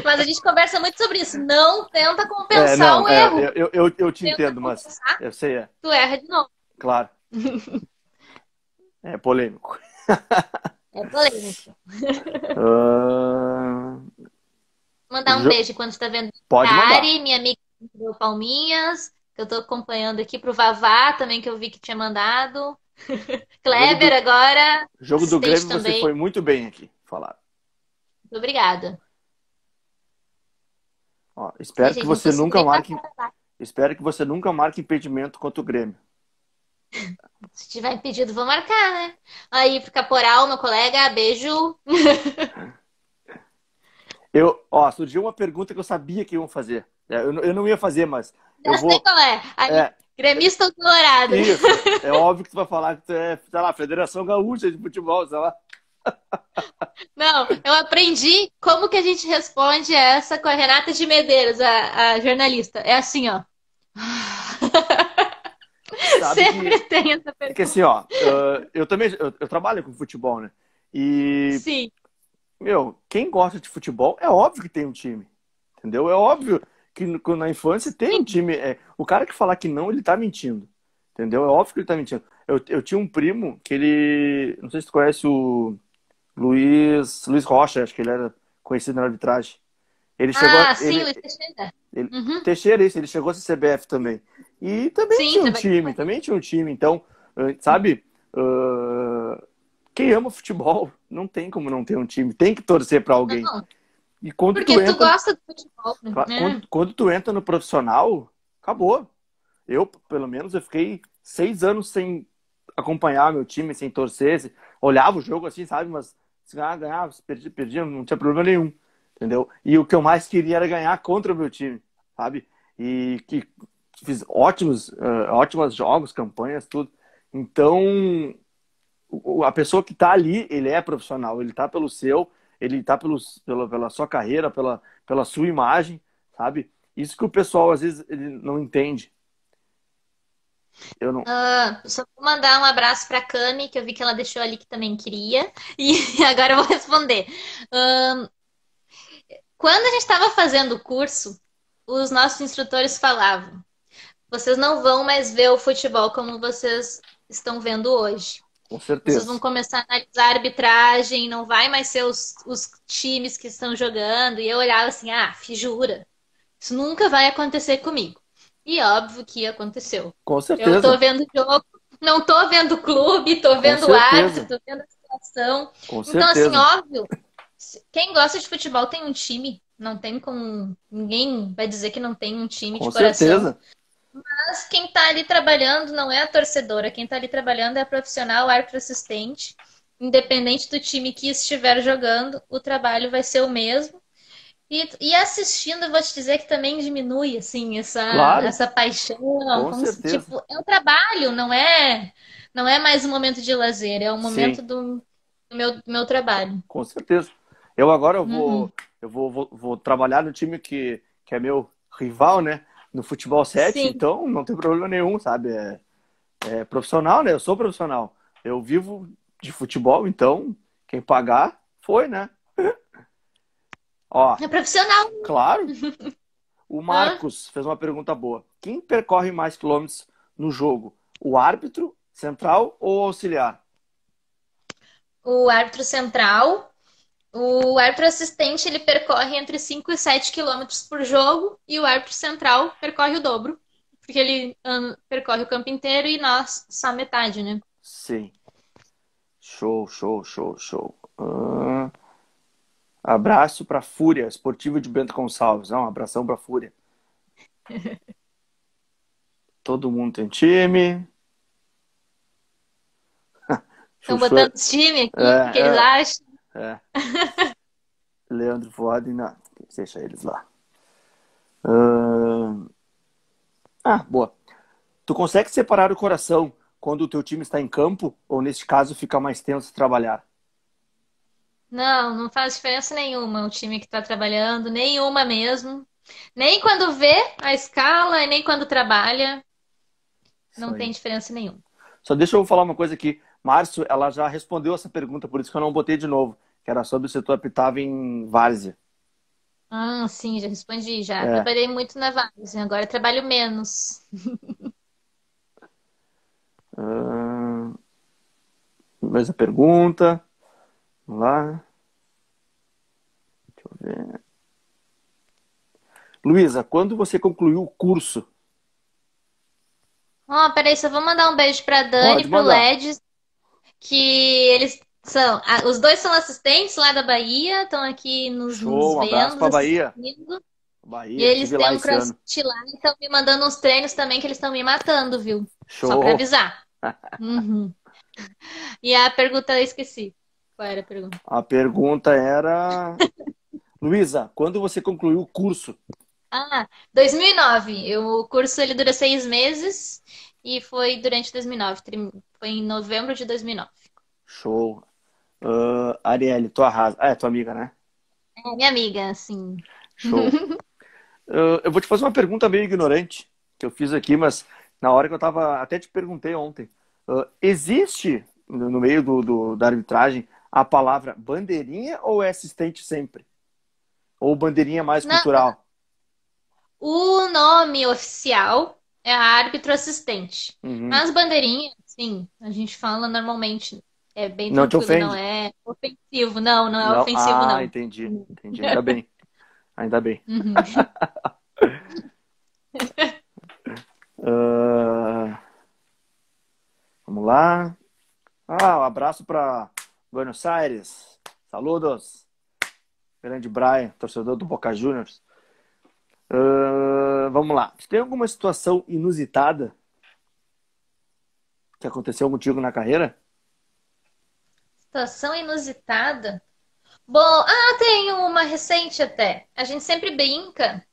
Mas a gente conversa muito sobre isso. Não tenta É, compensar não, um erro. eu te Tenta entendo, mas compensar, eu sei, tu erra de novo. claro, é polêmico. É polêmico. Ah, Mandar um beijo quando está vendo a pode mandar. Ari, minha amiga do Palminhas, que eu tô acompanhando aqui pro Vavá também, que eu vi que tinha mandado. Jogo Kleber do, agora, jogo do assistente Grêmio, você também. foi muito bem aqui, falar. Muito obrigada. Ó, Sim, gente, não consigo nem passar. espero que você nunca marque impedimento contra o Grêmio. Se tiver impedido, vou marcar, né? Aí, pro Caporal, meu colega, beijo. Surgiu uma pergunta que eu sabia que iam fazer. Eu não ia fazer, mas eu Já sei vou. qual é. É, Gremista ou colorado? isso. É óbvio que tu vai falar que tu é, sei lá, Federação Gaúcha de Futebol, sei lá. Não, eu aprendi como que a gente responde essa com a Renata de Medeiros, a jornalista. É assim, ó. Sabe Sempre que. tem essa É que pergunta. assim, eu também eu trabalho com futebol, né? E, Sim. meu, quem gosta de futebol é óbvio que tem um time. Entendeu? É óbvio que na infância tem um time. O cara que falar que não, ele tá mentindo. Entendeu? É óbvio que ele tá mentindo. Eu tinha um primo que ele. Não sei se tu conhece o Luiz Rocha, acho que ele era conhecido na arbitragem. Ele chegou. Ah, sim, Luiz Teixeira. Uhum. Teixeira, isso, ele chegou a ser CBF também. E também Sim, tinha um trabalhei com time, ele. também tinha um time. Então, sabe, quem ama futebol não tem como não ter um time, tem que torcer para alguém. Não, E quando tu porque tu entra, gosta do futebol, né? quando tu entra no profissional, acabou. Eu, pelo menos, eu fiquei 6 anos sem acompanhar meu time, sem torcer. Olhava o jogo assim, sabe? Mas se ganhava, se perdia, não tinha problema nenhum. Entendeu? E o que eu mais queria era ganhar contra o meu time, sabe? E que fiz ótimos jogos, campanhas, tudo. Então, a pessoa que tá ali, ele é profissional, ele tá pelo seu, ele tá pela sua carreira, pela sua imagem, sabe? Isso que o pessoal, às vezes, ele não entende. Eu não. Só vou mandar um abraço para a Cami, que eu vi que ela deixou ali que também queria. E agora eu vou responder. Ah, quando a gente estava fazendo o curso, os nossos instrutores falavam: vocês não vão mais ver o futebol como vocês estão vendo hoje. Com Vocês vão certeza. começar a analisar a arbitragem, não vai mais ser os times que estão jogando. E eu olhava assim: ah, jura? Isso nunca vai acontecer comigo. E óbvio que aconteceu. Com Eu tô certeza. vendo o jogo, não tô vendo o clube, tô Com vendo o árbitro, certeza. tô vendo a situação. Com Então, assim, certeza. óbvio, quem gosta de futebol tem um time. Não tem como. Ninguém vai dizer que não tem um time de Com coração. certeza. Mas quem tá ali trabalhando não é a torcedora. Quem tá ali trabalhando é a profissional, árbitro assistente. Independente do time que estiver jogando, o trabalho vai ser o mesmo. E assistindo, eu vou te dizer que também diminui, assim, Claro. essa paixão. Com Como se, certeza. tipo, é um trabalho, não é mais um momento de lazer, é um momento Sim. do meu trabalho. Com certeza. Eu agora Uhum. vou trabalhar no time que é meu rival, né? No futebol 7, Sim. então não tem problema nenhum, sabe? É profissional, né? Eu sou profissional. Eu vivo de futebol, então quem pagar foi, né? Ó, É profissional. claro. O Hã? Marcos fez uma pergunta boa. Quem percorre mais quilômetros no jogo? O árbitro, central ou auxiliar? O árbitro central, o árbitro assistente, ele percorre entre 5 e 7 quilômetros por jogo, e o árbitro central percorre o dobro, porque ele percorre o campo inteiro e nós só metade, né? Sim. Show, show, show, show. Abraço para Fúria, Esportivo de Bento Gonçalves. Um abração para Fúria. Todo mundo tem time. Estão Chuchu é, botando os times aqui, o que eles é, acham. é. Leandro Voaden, não. Deixa eles lá. Boa. Tu consegue separar o coração quando o teu time está em campo ou, neste caso, fica mais tenso trabalhar? Não, não faz diferença nenhuma o time que está trabalhando, nenhuma mesmo. Nem quando vê a escala, e nem quando trabalha, Isso não tem aí. diferença nenhuma. Só deixa eu falar uma coisa aqui. Márcio, ela já respondeu essa pergunta, por isso que eu não botei de novo, que era sobre se tu apitava em várzea. Ah, sim, já respondi já. É. Trabalhei muito na Vaza, agora trabalho menos. Ah, mais a pergunta. Vamos lá. Deixa eu ver. Luísa, quando você concluiu o curso? Ó, peraí, só vou mandar um beijo pra Dani Pode e pro mandar. Led, que eles são. Os dois são assistentes lá da Bahia, estão aqui nos Show, um abraço vendo, para Bahia. assistindo. E Bahia, eles tive lá têm um esse ano. CrossFit lá e estão me mandando uns treinos também que eles estão me matando, viu? Só pra Show. avisar. Uhum. E a pergunta eu esqueci. Qual era a pergunta? A pergunta era. Luísa, quando você concluiu o curso? 2009. O curso ele dura 6 meses e foi durante 2009. Foi em novembro de 2009. Show. Arielle, tu arrasa. Ah, é tua amiga, né? É, minha amiga, assim. Show. Eu vou te fazer uma pergunta meio ignorante que eu fiz aqui, mas na hora que eu tava. Até te perguntei ontem. Existe no meio da arbitragem a palavra bandeirinha ou é assistente sempre? Ou bandeirinha mais Não, cultural? o nome oficial é árbitro assistente. Uhum. Mas bandeirinha, sim, a gente fala normalmente. É bem Não te tranquilo, não ofende? é ofensivo. Não, não é Não? ofensivo, Ah, não. entendi. Entendi. Ainda bem. Ainda bem. Uhum. Ah, vamos lá. Um abraço para Buenos Aires. Saludos. Grande Brian, torcedor do Boca Juniors. Vamos lá. Tem alguma situação inusitada que aconteceu contigo na carreira? Situação inusitada. Bom, tem uma recente até. A gente sempre brinca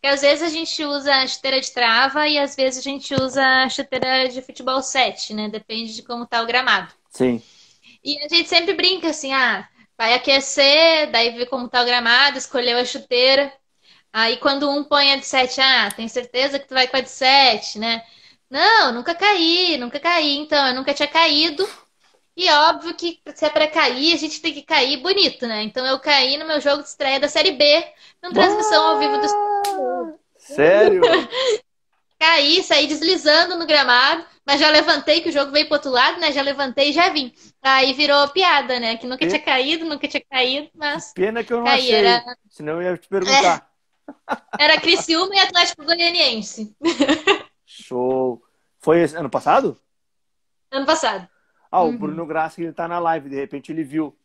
que às vezes a gente usa a chuteira de trava e às vezes a gente usa a chuteira de futebol 7, né? Depende de como tá o gramado. Sim. E a gente sempre brinca assim, vai aquecer, daí vê como tá o gramado, escolheu a chuteira. Aí quando um põe a de 7, tem certeza que tu vai com a de 7, né? Não, nunca caí, então, eu nunca tinha caído. E óbvio que se é pra cair, a gente tem que cair bonito, né? Então eu caí no meu jogo de estreia da Série B, com transmissão ao vivo do Sério? Caí, saí deslizando no gramado, mas já levantei, que o jogo veio pro outro lado, né? Já levantei e já vim. Aí virou piada, né? Que Pe- nunca tinha caído, mas Pena que eu não caí. Era, achei. Senão eu ia te perguntar. era Criciúma e Atlético Goianiense, Show. Foi ano passado? ano passado. O Uhum. Bruno Grassi, ele tá na live, de repente ele viu.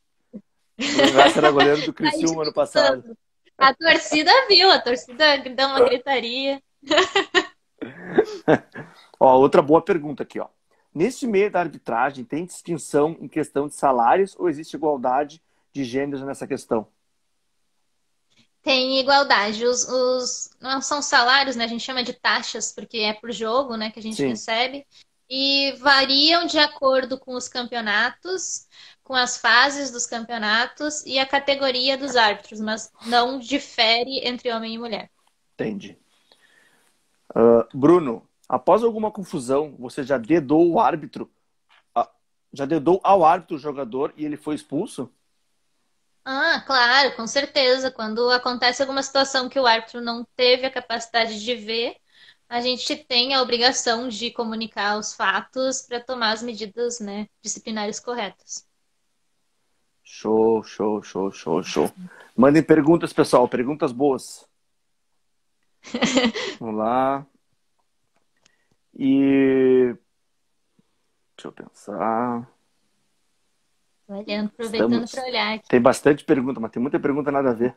O Bruno Grassi era goleiro do Aí, Criciúma ano passado. a torcida viu, a torcida deu uma gritaria. Outra boa pergunta aqui, ó. Neste meio da arbitragem, tem distinção em questão de salários ou existe igualdade de gêneros nessa questão? Tem igualdade. Não são salários, né? A gente chama de taxas, porque é por jogo, né, que a gente Sim, recebe. E variam de acordo com os campeonatos, com as fases dos campeonatos e a categoria dos árbitros, mas não difere entre homem e mulher. entendi. Bruno, após alguma confusão, você já dedou o árbitro? Já dedou ao árbitro o jogador e ele foi expulso? Claro, com certeza. Quando acontece alguma situação que o árbitro não teve a capacidade de ver, a gente tem a obrigação de comunicar os fatos para tomar as medidas, né, disciplinares corretas. Show, show, show, show, show. Mandem perguntas, pessoal, perguntas boas. Vamos lá. E deixa eu pensar. Olhando, aproveitando Estamos. para olhar aqui. Tem bastante pergunta, mas tem muita pergunta nada a ver.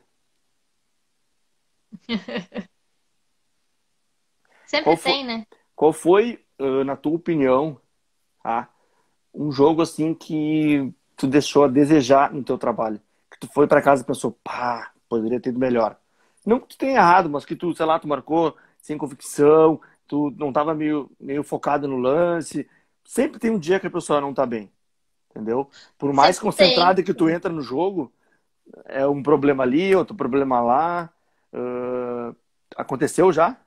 Sempre Qual foi, tem, né? qual foi, na tua opinião, tá, um jogo assim que tu deixou a desejar no teu trabalho? Que tu foi pra casa e pensou, pá, poderia ter ido melhor. Não que tu tenha errado, mas que tu, sei lá, tu marcou sem convicção, tu não tava meio focado no lance. Sempre tem um dia que a pessoa não tá bem, entendeu? Por mais Sempre tem. concentrada que tu entra no jogo, é um problema ali, outro problema lá. Aconteceu já?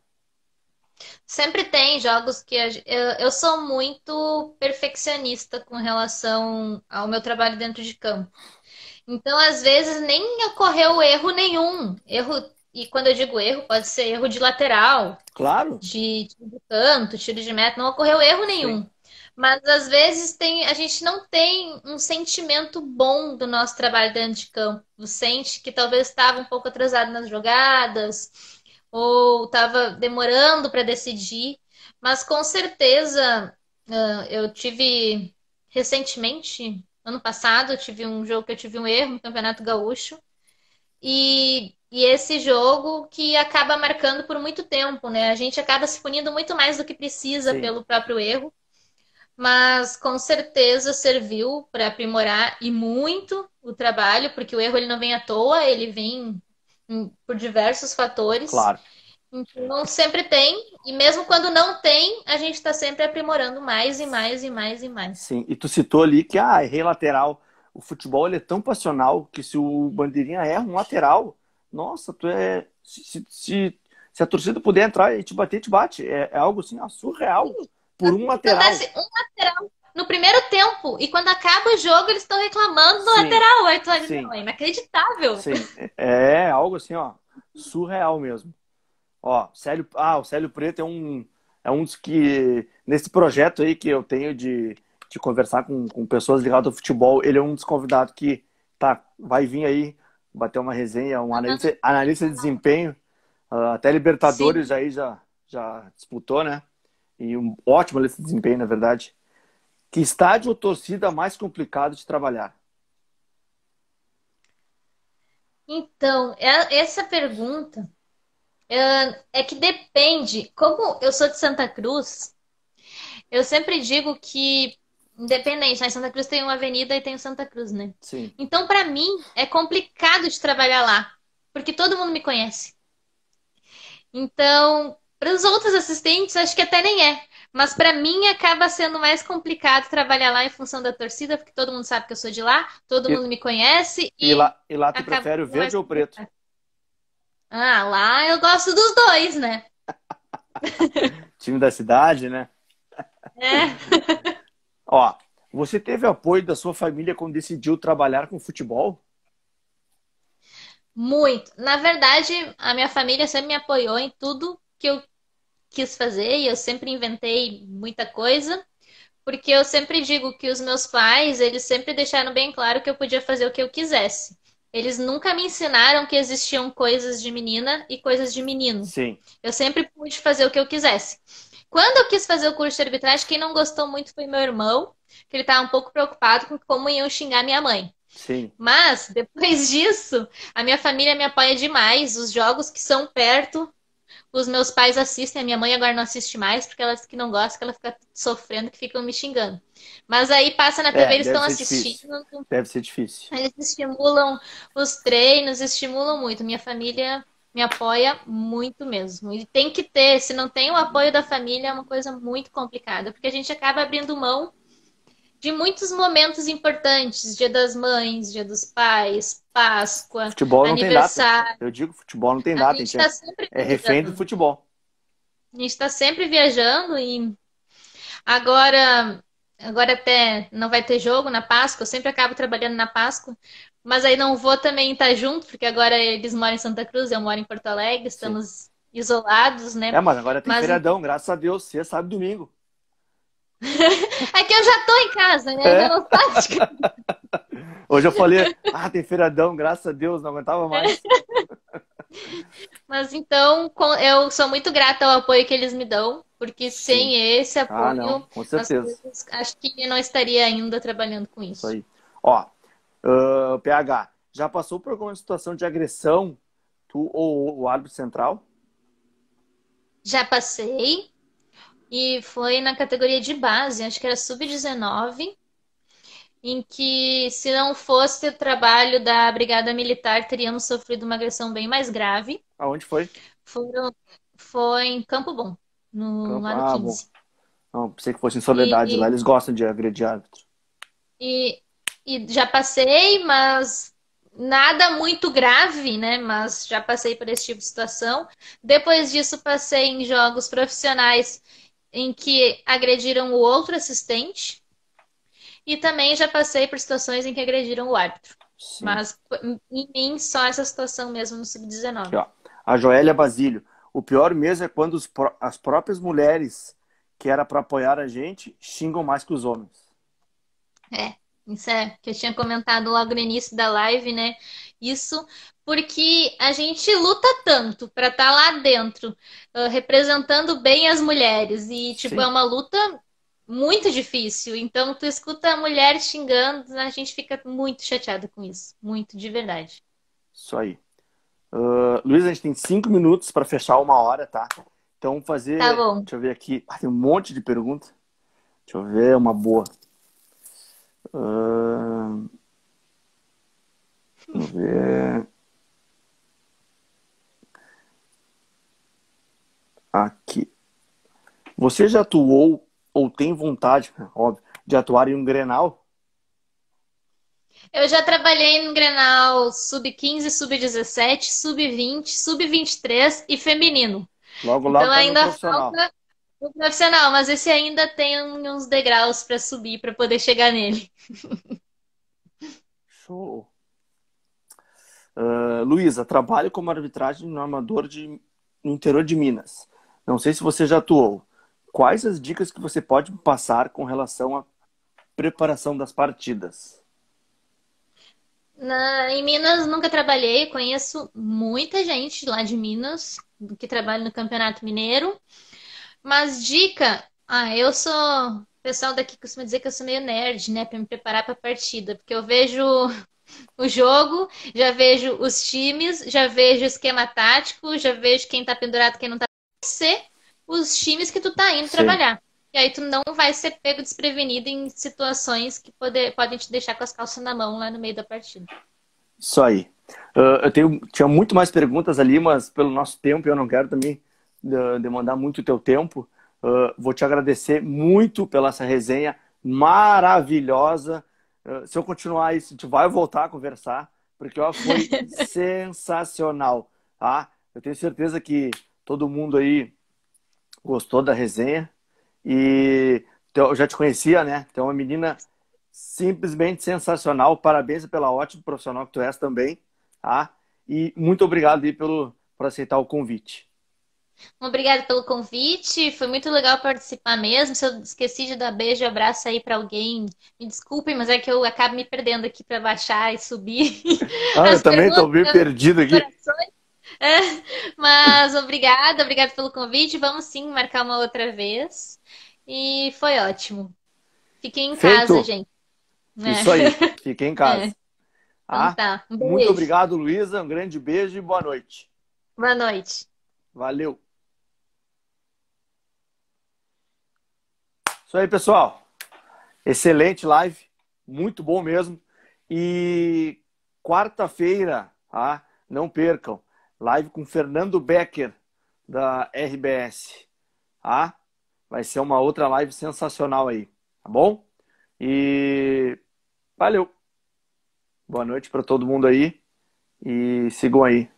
Sempre tem jogos que eu sou muito perfeccionista com relação ao meu trabalho dentro de campo. Então, às vezes, nem ocorreu erro nenhum. E quando eu digo erro, pode ser erro de lateral, Claro, de tiro de canto, tiro de meta, não ocorreu erro sim. nenhum. Mas às vezes a gente não tem um sentimento bom do nosso trabalho dentro de campo. Sente que talvez estava um pouco atrasado nas jogadas, ou estava demorando para decidir. Mas com certeza, eu tive recentemente, ano passado, eu tive um jogo que eu tive um erro no Campeonato Gaúcho. E esse jogo que acaba marcando por muito tempo, né? A gente acaba se punindo muito mais do que precisa Sim. pelo próprio erro, mas com certeza serviu para aprimorar e muito o trabalho, porque o erro ele não vem à toa, ele vem por diversos fatores. Claro. Então, sempre tem, e mesmo quando não tem, a gente está sempre aprimorando mais e mais e mais e mais. Sim, e tu citou ali que, errei lateral. O futebol ele é tão passional que se o Bandeirinha erra um lateral, nossa, tu é. Se a torcida puder entrar e te bater, te bate. É algo assim, surreal. Por um lateral. Acontece um lateral no primeiro tempo, e quando acaba o jogo, eles estão reclamando do Sim, lateral. Aí tu olha, não, sim, é inacreditável. sim. É algo assim, surreal mesmo. O Célio Preto é um dos que, nesse projeto aí que eu tenho de conversar com pessoas ligadas ao futebol, ele é um dos convidados que vai vir aí bater uma resenha, um analista de desempenho, até Libertadores Sim. aí já disputou, né? E um ótimo analista de desempenho, na verdade. Que estádio ou torcida mais complicado de trabalhar? Então, essa pergunta é que depende. Como eu sou de Santa Cruz, eu sempre digo que, independente, lá em Santa Cruz tem uma avenida e tem o Santa Cruz, né? Sim, Então, para mim, é complicado de trabalhar lá, porque todo mundo me conhece. Então, para os outros assistentes, acho que até nem é. Mas para mim acaba sendo mais complicado trabalhar lá em função da torcida, porque todo mundo sabe que eu sou de lá, todo e, mundo me conhece e e lá tu acaba prefere o sendo mais verde ou o preto? complicado. Ah, lá eu gosto dos dois, né? Time da cidade, né? É, Ó, você teve apoio da sua família quando decidiu trabalhar com futebol? muito. Na verdade, a minha família sempre me apoiou em tudo que eu quis fazer e eu sempre inventei muita coisa, porque eu sempre digo que os meus pais, eles sempre deixaram bem claro que eu podia fazer o que eu quisesse. Eles nunca me ensinaram que existiam coisas de menina e coisas de menino. Sim, Eu sempre pude fazer o que eu quisesse. Quando eu quis fazer o curso de arbitragem, quem não gostou muito foi meu irmão, que ele estava um pouco preocupado com como iam xingar minha mãe. sim. Mas, depois disso, a minha família me apoia demais. Os jogos que são perto, os meus pais assistem, a minha mãe agora não assiste mais, porque ela diz que não gosta, que ela fica sofrendo, que ficam me xingando. Mas aí passa na TV, eles Deve estão ser difícil. assistindo, Deve ser difícil. eles estimulam os treinos, estimulam muito. Minha família me apoia muito mesmo. E tem que ter, se não tem o apoio da família, é uma coisa muito complicada, porque a gente acaba abrindo mão de muitos momentos importantes, Dia das Mães, Dia dos Pais, Páscoa, Futebol não tem data. aniversário. Eu digo futebol não tem A data. A gente gente está sempre é refém do viajando. futebol. A gente está sempre viajando e agora, agora até não vai ter jogo na Páscoa. Eu sempre acabo trabalhando na Páscoa, mas aí não vou também estar junto, porque agora eles moram em Santa Cruz, eu moro em Porto Alegre, Sim. estamos isolados, né? Mas agora tem Mas feriadão, graças a Deus. Sexta, sábado e domingo. é que eu já tô em casa, né? Já É? não saio de casa. Hoje eu falei, tem feriadão, graças a Deus, não aguentava mais. Mas então, eu sou muito grata ao apoio que eles me dão, porque Sim. sem esse Não, apoio, com as certeza. coisas, acho que eu não estaria ainda trabalhando com Isso isso. aí. Ó, PH, já passou por alguma situação de agressão, tu ou o árbitro central? Já passei e foi na categoria de base, acho que era sub-19, em que se não fosse o trabalho da Brigada Militar, teríamos sofrido uma agressão bem mais grave. Aonde foi? Foram, foi em Campo Bom, Campo. lá no Bom. 15. Não, pensei que fosse em Soledade. Lá E, eles gostam de agredir árbitro. e, e já passei, mas nada muito grave, né? Mas já passei por esse tipo de situação. Depois disso, passei em jogos profissionais em que agrediram o outro assistente. E também já passei por situações em que agrediram o árbitro. Sim. Mas em mim, só essa situação mesmo no Aqui, sub-19. ó. A Joélia Basílio. O pior mesmo é quando as próprias mulheres, que era para apoiar a gente, xingam mais que os homens. É, isso é que eu tinha comentado logo no início da live, né? Isso porque a gente luta tanto para estar lá dentro, representando bem as mulheres. E, tipo, é Sim, uma luta muito difícil. Então, tu escuta a mulher xingando, a gente fica muito chateada com isso. Muito, de verdade. isso aí. Luiz, a gente tem 5 minutos para fechar 1 hora, tá? Então, vamos Tá fazer. bom. Deixa eu ver aqui. Tem um monte de perguntas. Deixa eu ver uma boa. Ah, Deixa eu ver. Aqui. Você já atuou ou tem vontade, óbvio, de atuar em um Grenal? Eu já trabalhei no Grenal sub-15, sub-17, sub-20, sub-23 e feminino. Logo, logo Então tá no ainda profissional. falta o profissional, mas esse ainda tem uns degraus para subir para poder chegar nele. Show. Luísa, trabalho como arbitragem no armador no interior de Minas. Não sei se você já atuou. Quais as dicas que você pode me passar com relação à preparação das partidas? Em Minas nunca trabalhei, conheço muita gente lá de Minas que trabalha no Campeonato Mineiro. Mas dica, eu sou. O pessoal daqui costuma dizer que eu sou meio nerd, né, para me preparar para a partida, porque eu vejo o jogo, já vejo os times, já vejo o esquema tático, já vejo quem tá pendurado, quem não tá. Ser os times que tu tá indo Sim, trabalhar. E aí tu não vai ser pego desprevenido em situações que podem te deixar com as calças na mão lá no meio da partida. isso aí. Tinha muito mais perguntas ali, mas pelo nosso tempo eu não quero também demandar muito o teu tempo. Vou te agradecer muito pela essa resenha maravilhosa. Se eu continuar isso, a gente vai voltar a conversar, porque ó, foi sensacional, tá? Eu tenho certeza que todo mundo aí gostou da resenha e eu já te conhecia, né? Tu é uma menina simplesmente sensacional. Parabéns pela ótima profissional que tu és também, tá? E muito obrigado aí por aceitar o convite. Obrigada pelo convite, foi muito legal participar mesmo. Se eu esqueci de dar beijo e abraço aí para alguém, me desculpem, mas é que eu acabo me perdendo aqui para baixar e subir Ah, eu as também tô perguntas, bem perdido os aqui. corações. É, mas obrigada pelo convite. Vamos sim marcar uma outra vez. E foi ótimo. Fiquem em casa, Feito? gente. Isso aí. Fiquei em É, casa. então Tá? tá. Um Muito beijo. obrigado, Luísa. Um grande beijo e boa noite. Boa noite. Valeu. Isso aí, pessoal. Excelente live. Muito bom mesmo. E quarta-feira, tá? Não percam. Live com Fernando Becker, da RBS. Tá? Vai ser uma outra live sensacional aí. Tá bom? E valeu. Boa noite para todo mundo aí. E sigam aí.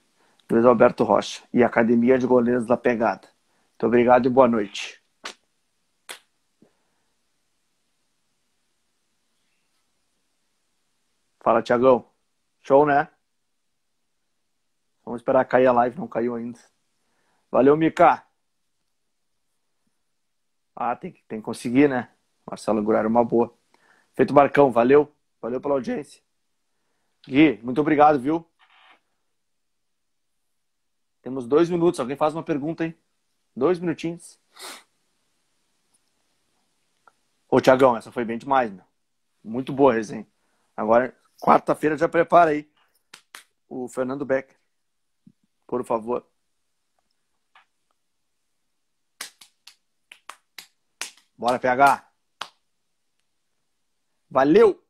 Luiz Alberto Rocha e Academia de Goleiros da Pegada. Muito obrigado e boa noite. Fala, Tiagão. Show, né? Vamos esperar cair a live, não caiu ainda. Valeu, Mica. Tem que conseguir, né? Marcelo Gurar uma boa. Feito, Marcão. Valeu. Valeu pela audiência. Gui, muito obrigado, viu? Temos 2 minutos. Alguém faz uma pergunta, hein? 2 minutinhos. Ô, Tiagão, essa foi bem demais, meu. Muito boa a resenha. Agora, quarta-feira, já prepara aí o Fernando Becker, por favor. Bora, PH. Valeu!